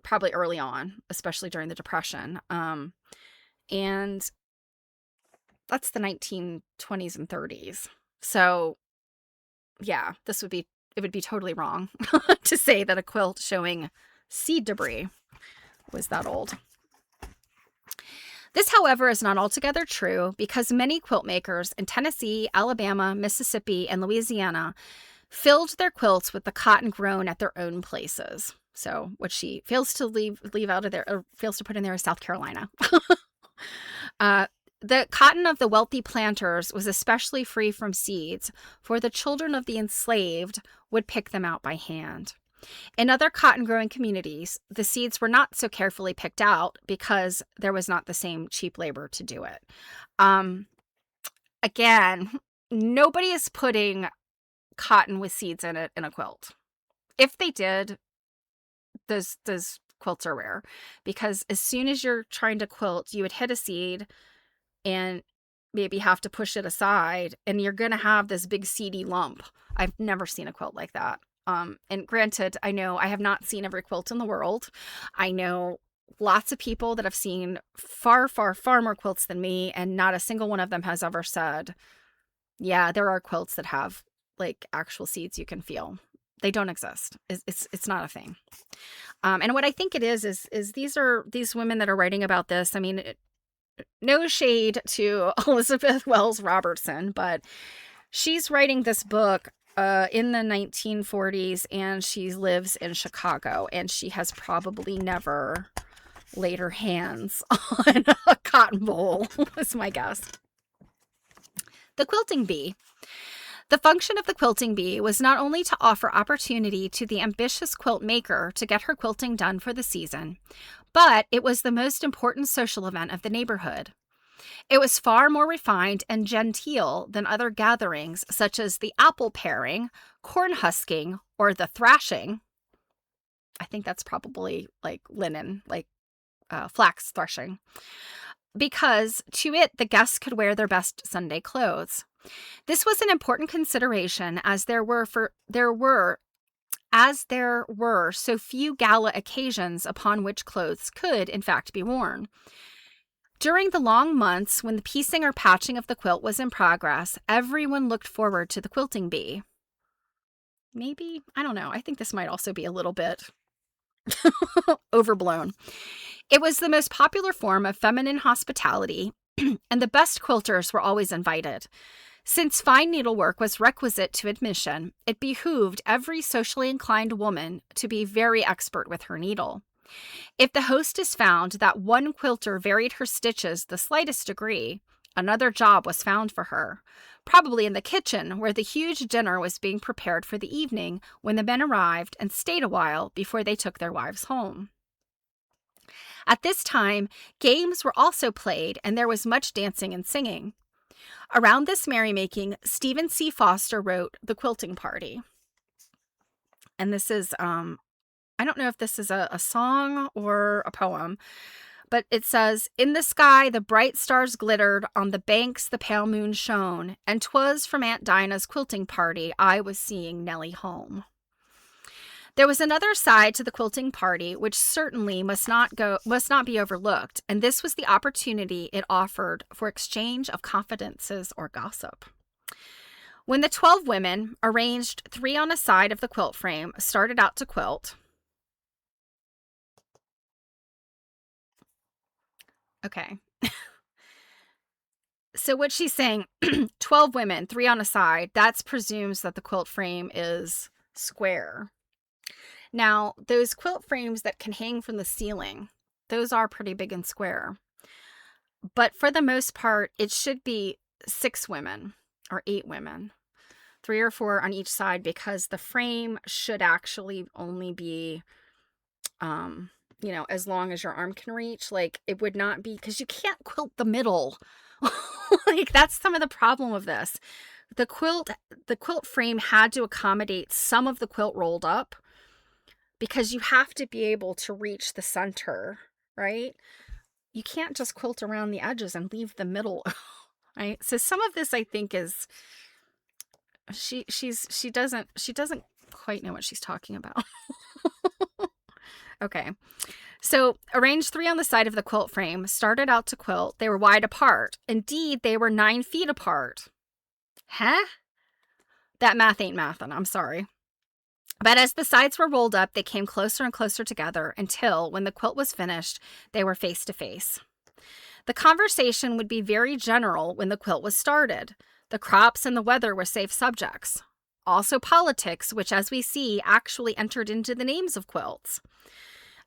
Probably early on, especially during the Depression. And that's the 1920s and 30s. So yeah, it would be totally wrong to say that a quilt showing seed debris was that old. This, however, is not altogether true because many quilt makers in Tennessee, Alabama, Mississippi, and Louisiana filled their quilts with the cotton grown at their own places. So what she fails to leave out of there, or fails to put in there, is South Carolina. The cotton of the wealthy planters was especially free from seeds, for the children of the enslaved would pick them out by hand. In other cotton-growing communities, the seeds were not so carefully picked out because there was not the same cheap labor to do it. Again, nobody is putting cotton with seeds in it in a quilt. If they did, those quilts are rare, because as soon as you're trying to quilt, you would hit a seed and maybe have to push it aside, and you're going to have this big seedy lump. I've never seen a quilt like that. And granted, I know I have not seen every quilt in the world. I know lots of people that have seen far, far, far more quilts than me, and not a single one of them has ever said, yeah, there are quilts that have like actual seeds you can feel. They don't exist. It's not a thing. And what I think it is these women that are writing about this. I mean, no shade to Elizabeth Wells Robertson, but she's writing this book in the 1940s, and she lives in Chicago, and she has probably never laid her hands on a cotton boll, is my guess. The quilting bee. The function of the quilting bee was not only to offer opportunity to the ambitious quilt maker to get her quilting done for the season, but it was the most important social event of the neighborhood. It was far more refined and genteel than other gatherings such as the apple paring, corn husking, or the thrashing. I think that's probably like linen, like flax threshing, because to it the guests could wear their best Sunday clothes. This was an important consideration as there were so few gala occasions upon which clothes could, in fact, be worn. During the long months when the piecing or patching of the quilt was in progress, everyone looked forward to the quilting bee. Maybe, I don't know, I think this might also be a little bit overblown. It was the most popular form of feminine hospitality, and the best quilters were always invited. Since fine needlework was requisite to admission, it behooved every socially inclined woman to be very expert with her needle. If the hostess found that one quilter varied her stitches the slightest degree, another job was found for her, probably in the kitchen where the huge dinner was being prepared for the evening when the men arrived and stayed a while before they took their wives home. At this time, games were also played and there was much dancing and singing. Around this merrymaking, Stephen C. Foster wrote The Quilting Party. And this is, I don't know if this is a song or a poem, but it says, "In the sky the bright stars glittered, on the banks the pale moon shone, and 'twas from Aunt Dinah's quilting party I was seeing Nellie home." There was another side to the quilting party which certainly must not be overlooked, and this was the opportunity it offered for exchange of confidences or gossip. When the 12 women, arranged 3 on a side of the quilt frame, started out to quilt. Okay. So what she's saying, 12 women, 3 on a side, that presumes that the quilt frame is square. Now, those quilt frames that can hang from the ceiling, those are pretty big and square. But for the most part, it should be 6 women or 8 women, 3 or 4 on each side, because the frame should actually only be, as long as your arm can reach. Like, it would not be, because you can't quilt the middle. Like, that's some of the problem of this. The quilt frame had to accommodate some of the quilt rolled up, because you have to be able to reach the center, right? You can't just quilt around the edges and leave the middle, right? So some of this, I think, is she doesn't quite know what she's talking about. Okay. So arrange 3 on the side of the quilt frame, started out to quilt. They were wide apart. Indeed, they were 9 feet apart. Huh? That math ain't mathin', I'm sorry. But as the sides were rolled up, they came closer and closer together until, when the quilt was finished, they were face to face. The conversation would be very general when the quilt was started. The crops and the weather were safe subjects. Also politics, which, as we see, actually entered into the names of quilts.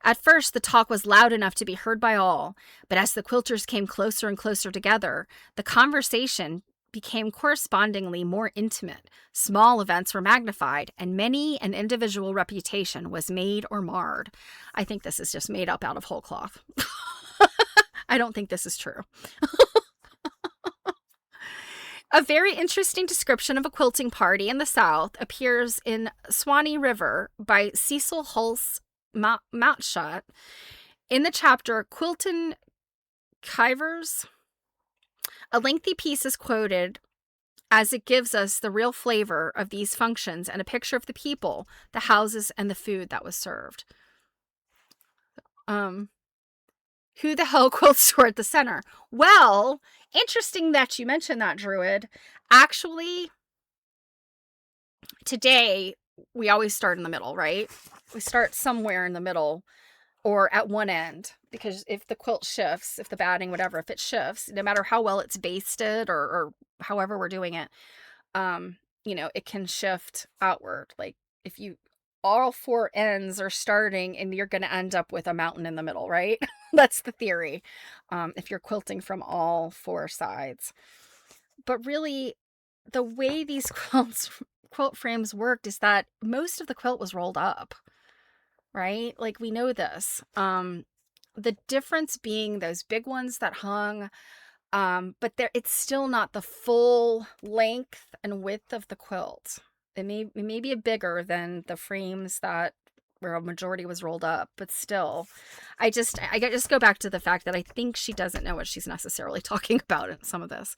At first, the talk was loud enough to be heard by all, but as the quilters came closer and closer together, the conversation became correspondingly more intimate. Small events were magnified, and many an individual reputation was made or marred. I think this is just made up out of whole cloth. I don't think this is true. A very interesting description of a quilting party in the South appears in Swanee River by Cecil Hulse Mountshot in the chapter Quiltin' Kivers. A lengthy piece is quoted as it gives us the real flavor of these functions and a picture of the people, the houses, and the food that was served. Who the hell quilts toward the center? Well, interesting that you mentioned that, Druid. Actually, today, we always start in the middle, right? We start somewhere in the middle or at one end, because if the quilt shifts, if the batting, whatever, if it shifts, no matter how well it's basted or however we're doing it, it can shift outward. Like, if you, all 4 ends are starting and you're going to end up with a mountain in the middle, right? That's the theory. If you're quilting from all 4 sides. But really, the way these quilt frames worked is that most of the quilt was rolled up, right? Like, we know this. The difference being those big ones that hung, but it's still not the full length and width of the quilt. It may be bigger than the frames that where a majority was rolled up, but still, I just go back to the fact that I think she doesn't know what she's necessarily talking about in some of this.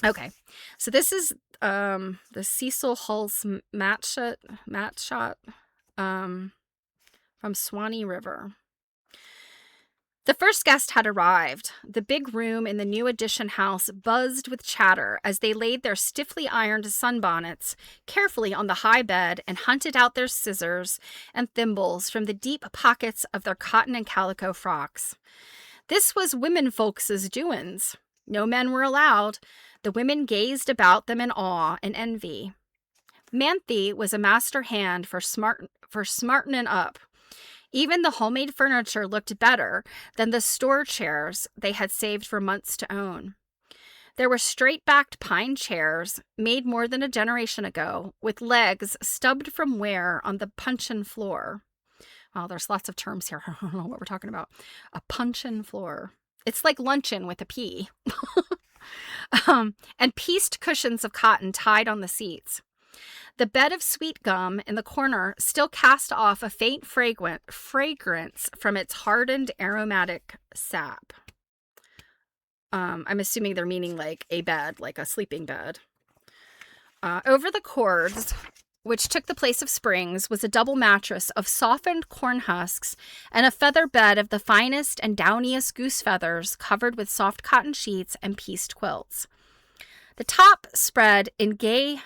Okay, so this is the Cecil Hulse Mountshot from Swanee River. The first guest had arrived. The big room in the New Addition house buzzed with chatter as they laid their stiffly ironed sunbonnets carefully on the high bed and hunted out their scissors and thimbles from the deep pockets of their cotton and calico frocks. This was women folks' doin's. No men were allowed. The women gazed about them in awe and envy. Manthe was a master hand for smartening up. Even the homemade furniture looked better than the store chairs they had saved for months to own. There were straight-backed pine chairs made more than a generation ago, with legs stubbed from wear on the puncheon floor. Well, there's lots of terms here. I don't know what we're talking about. A puncheon floor. It's like luncheon with a P. And pieced cushions of cotton tied on the seats. The bed of sweet gum in the corner still cast off a faint fragrance from its hardened aromatic sap. I'm assuming they're meaning like a bed, like a sleeping bed. Over the cords, which took the place of springs, was a double mattress of softened corn husks and a feather bed of the finest and downiest goose feathers covered with soft cotton sheets and pieced quilts. The top spread in gay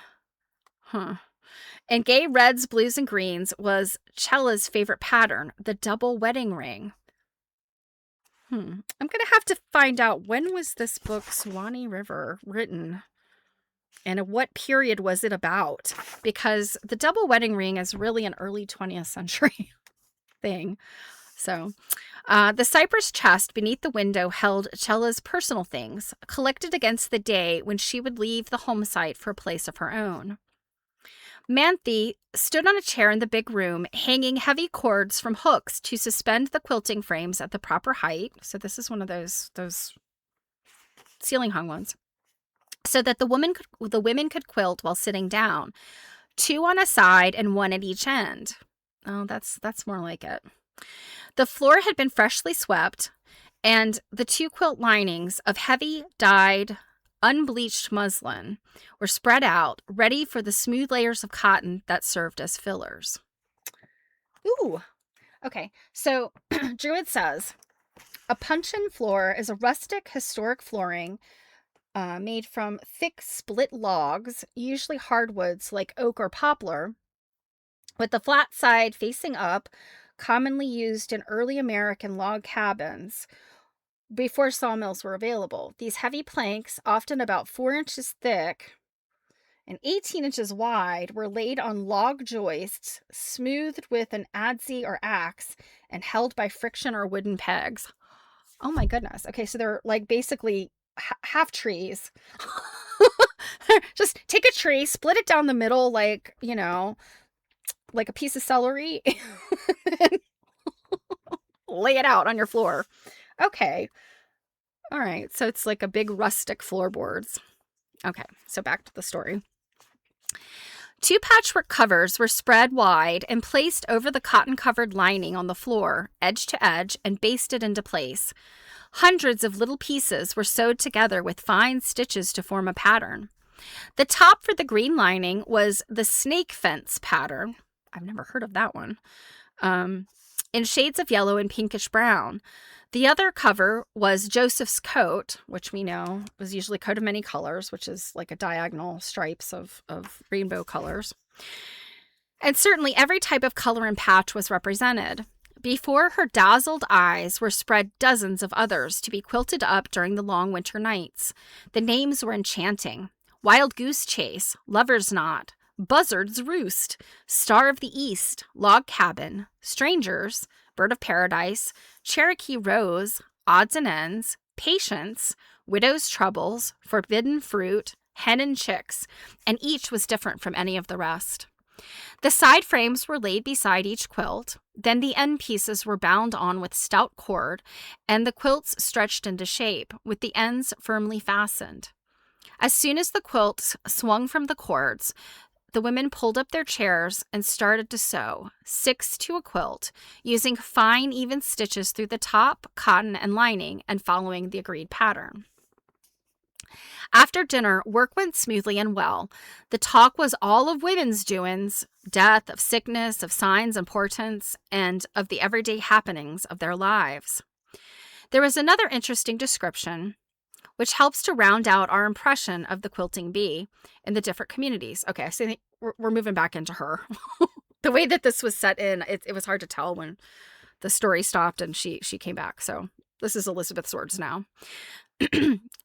reds, blues, and greens was Chella's favorite pattern, the double wedding ring. I'm going to have to find out, when was this book, Swanee River, written? And what period was it about? Because the double wedding ring is really an early 20th century thing. So, the cypress chest beneath the window held Chella's personal things, collected against the day when she would leave the home site for a place of her own. Manthe stood on a chair in the big room, hanging heavy cords from hooks to suspend the quilting frames at the proper height. So this is one of those ceiling hung ones. So that the women could quilt while sitting down, 2 on a side and 1 at each end. Oh, that's more like it. The floor had been freshly swept, and the 2 quilt linings of heavy dyed unbleached muslin were spread out, ready for the smooth layers of cotton that served as fillers. Ooh. Okay, so Druid says, a puncheon floor is a rustic, historic flooring made from thick split logs, usually hardwoods like oak or poplar, with the flat side facing up, commonly used in early American log cabins before sawmills were available. These heavy planks, often about 4 inches thick and 18 inches wide, were laid on log joists, smoothed with an adze or axe, and held by friction or wooden pegs. Oh my goodness. Okay, so they're like basically half trees. Just take a tree, split it down the middle like, like a piece of celery, and lay it out on your floor. Okay. All right. So it's like a big rustic floorboards. Okay. So back to the story. 2 patchwork covers were spread wide and placed over the cotton-covered lining on the floor, edge to edge, and basted into place. Hundreds of little pieces were sewed together with fine stitches to form a pattern. The top for the green lining was the snake fence pattern. I've never heard of that one. In shades of yellow and pinkish brown. The other cover was Joseph's coat, which we know was usually a coat of many colors, which is like a diagonal stripes of rainbow colors. And certainly every type of color and patch was represented. Before her dazzled eyes were spread dozens of others to be quilted up during the long winter nights. The names were enchanting. Wild Goose Chase, Lover's Knot, Buzzard's Roost, Star of the East, Log Cabin, Strangers, Bird of Paradise, Cherokee Rose, Odds and Ends, Patience, Widow's Troubles, Forbidden Fruit, Hen and Chicks, and each was different from any of the rest. The side frames were laid beside each quilt, then the end pieces were bound on with stout cord, and the quilts stretched into shape, with the ends firmly fastened. As soon as the quilts swung from the cords, the women pulled up their chairs and started to sew, 6 to a quilt, using fine, even stitches through the top, cotton, and lining, and following the agreed pattern. After dinner, work went smoothly and well. The talk was all of women's doings, death, of sickness, of signs and portents, and of the everyday happenings of their lives. There was another interesting description, which helps to round out our impression of the quilting bee in the different communities. Okay, so we're moving back into her. The way that this was set in, it was hard to tell when the story stopped and she came back. So this is Elizabeth's words now.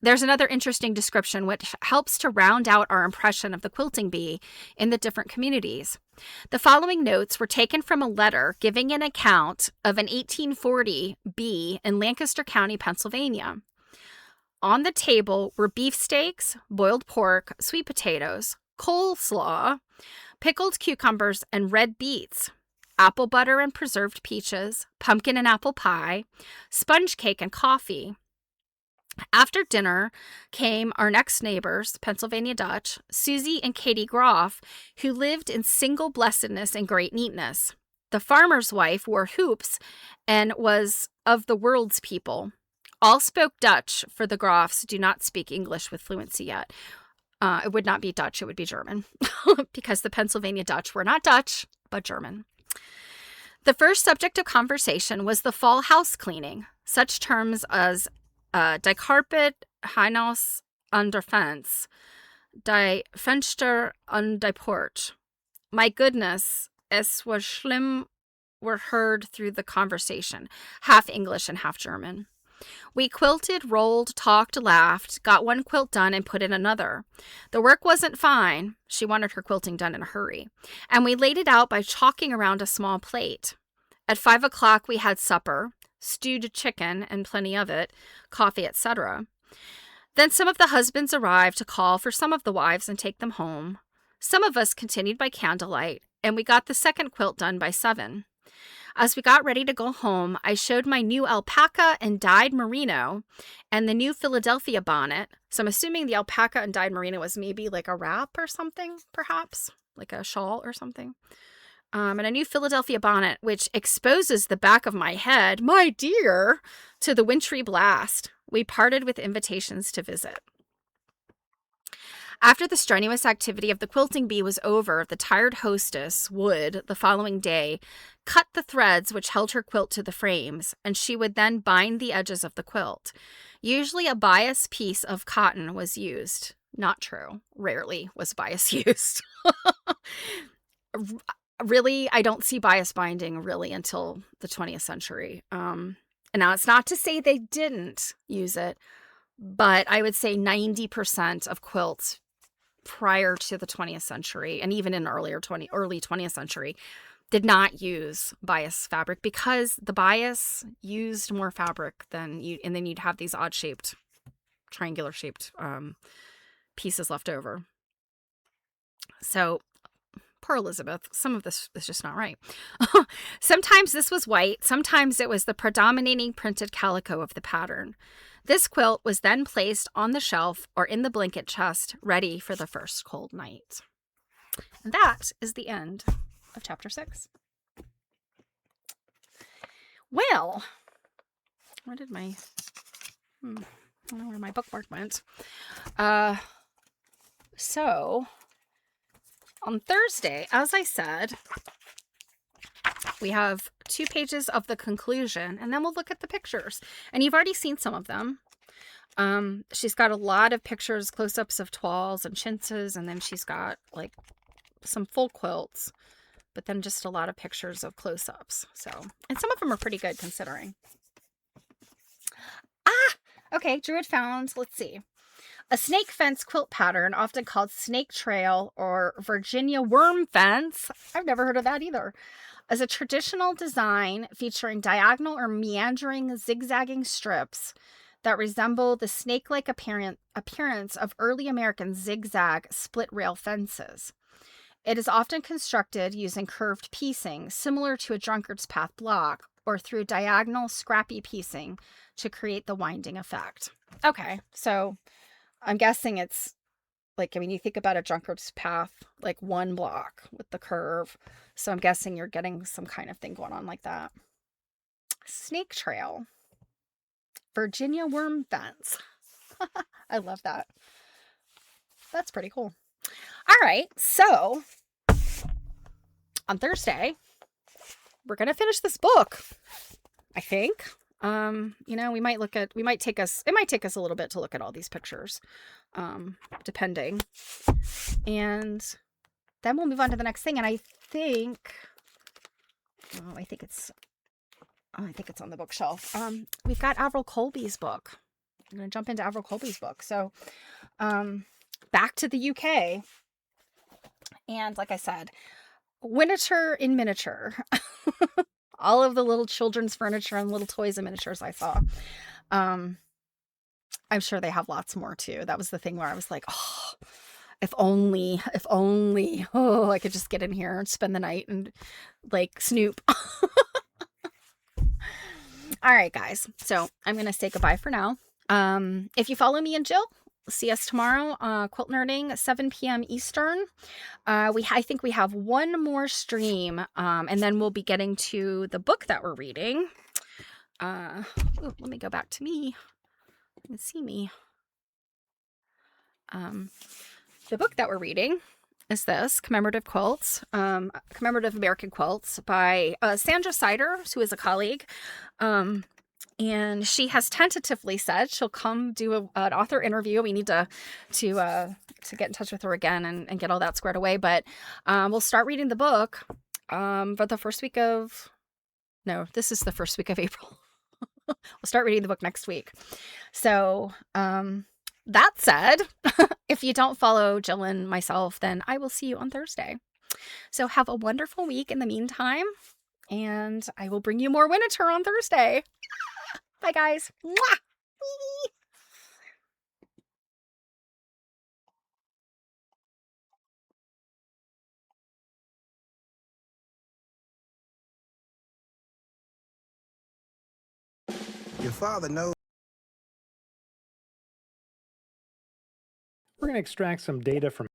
There's another interesting description which helps to round out our impression of the quilting bee in the different communities. The following notes were taken from a letter giving an account of an 1840 bee in Lancaster County, Pennsylvania. On the table were beefsteaks, boiled pork, sweet potatoes, coleslaw, pickled cucumbers and red beets, apple butter and preserved peaches, pumpkin and apple pie, sponge cake and coffee. After dinner came our next neighbors, Pennsylvania Dutch, Susie and Katie Groff, who lived in single blessedness and great neatness. The farmer's wife wore hoops and was of the world's people. All spoke Dutch, for the Groffs do not speak English with fluency yet. It would not be Dutch, it would be German, because the Pennsylvania Dutch were not Dutch, but German. The first subject of conversation was the fall house cleaning. Such terms as die Carpet, Hinaus an der Fence, die Fenster an die Porch. My goodness, es was schlimm were heard through the conversation, half English and half German. We quilted, rolled, talked, laughed, got one quilt done and put in another. The work wasn't fine. She wanted her quilting done in a hurry. And we laid it out by chalking around a small plate. At 5 o'clock, we had supper, stewed chicken and plenty of it, coffee, etc. Then some of the husbands arrived to call for some of the wives and take them home. Some of us continued by candlelight, and we got the second quilt done by 7. As we got ready to go home, I showed my new alpaca and dyed merino and the new Philadelphia bonnet. So I'm assuming the alpaca and dyed merino was maybe like a wrap or something, perhaps, like a shawl or something. And a new Philadelphia bonnet, which exposes the back of my head, my dear, to the wintry blast. We parted with invitations to visit. After the strenuous activity of the quilting bee was over, the tired hostess would, the following day, cut the threads which held her quilt to the frames, and she would then bind the edges of the quilt. Usually a bias piece of cotton was used. Not true. Rarely was bias used. Really, I don't see bias binding really until the 20th century. And now it's not to say they didn't use it, but I would say 90% of quilts prior to the 20th century, and even in early 20th century, did not use bias fabric because the bias used more fabric than you, and then you'd have these odd shaped, triangular shaped pieces left over. So poor Elizabeth, some of this is just not right. Sometimes this was white, sometimes it was the predominating printed calico of the pattern. This quilt was then placed on the shelf or in the blanket chest, ready for the first cold night. And that is the end of chapter 6. Well, where did my I don't know where my bookmark went. So on Thursday, as I said, we have 2 pages of the conclusion, and then we'll look at the pictures. And you've already seen some of them. She's got a lot of pictures, close-ups of toiles and chintzes, and then she's got like some full quilts, but then just a lot of pictures of close-ups. So, and some of them are pretty good considering. Okay, Drew had found, let's see, a snake fence quilt pattern, often called snake trail or Virginia worm fence. I've never heard of that either. As a traditional design featuring diagonal or meandering zigzagging strips that resemble the snake-like appearance of early American zigzag split rail fences. It is often constructed using curved piecing, similar to a drunkard's path block, or through diagonal scrappy piecing to create the winding effect. Okay, so I'm guessing it's like, I mean, you think about a drunkard's path, like one block with the curve. So I'm guessing you're getting some kind of thing going on like that. Snake trail. Virginia worm fence. I love that. That's pretty cool. All right, so on Thursday, we're going to finish this book, I think. You know, it might take us a little bit to look at all these pictures, depending. And then we'll move on to the next thing. And I think it's on the bookshelf. We've got Avril Colby's book. I'm going to jump into Avril Colby's book. So, back to the UK. And like I said, Winterthur in miniature. All of the little children's furniture and little toys and miniatures I saw. I'm sure they have lots more too. That was the thing where I was like, oh, if only, oh, I could just get in here and spend the night and like snoop. All right, guys. So I'm going to say goodbye for now. If you follow me and Jill, see us tomorrow, Quilt Nerding, 7 p.m. Eastern. I think we have one more stream, and then we'll be getting to the book that we're reading. Ooh, let me go back to me. You can see me. The book that we're reading is this, Commemorative Quilts, Commemorative American Quilts by Sandra Sider, who is a colleague. And she has tentatively said she'll come do an author interview. We need to get in touch with her again and get all that squared away. But we'll start reading the book for the first week of... No, this is the first week of April. We'll start reading the book next week. So that said, if you don't follow Jill and myself, then I will see you on Thursday. So have a wonderful week in the meantime. And I will bring you more Winterthur on Thursday. Bye, guys. Mwah! Your father knows. We're going to extract some data from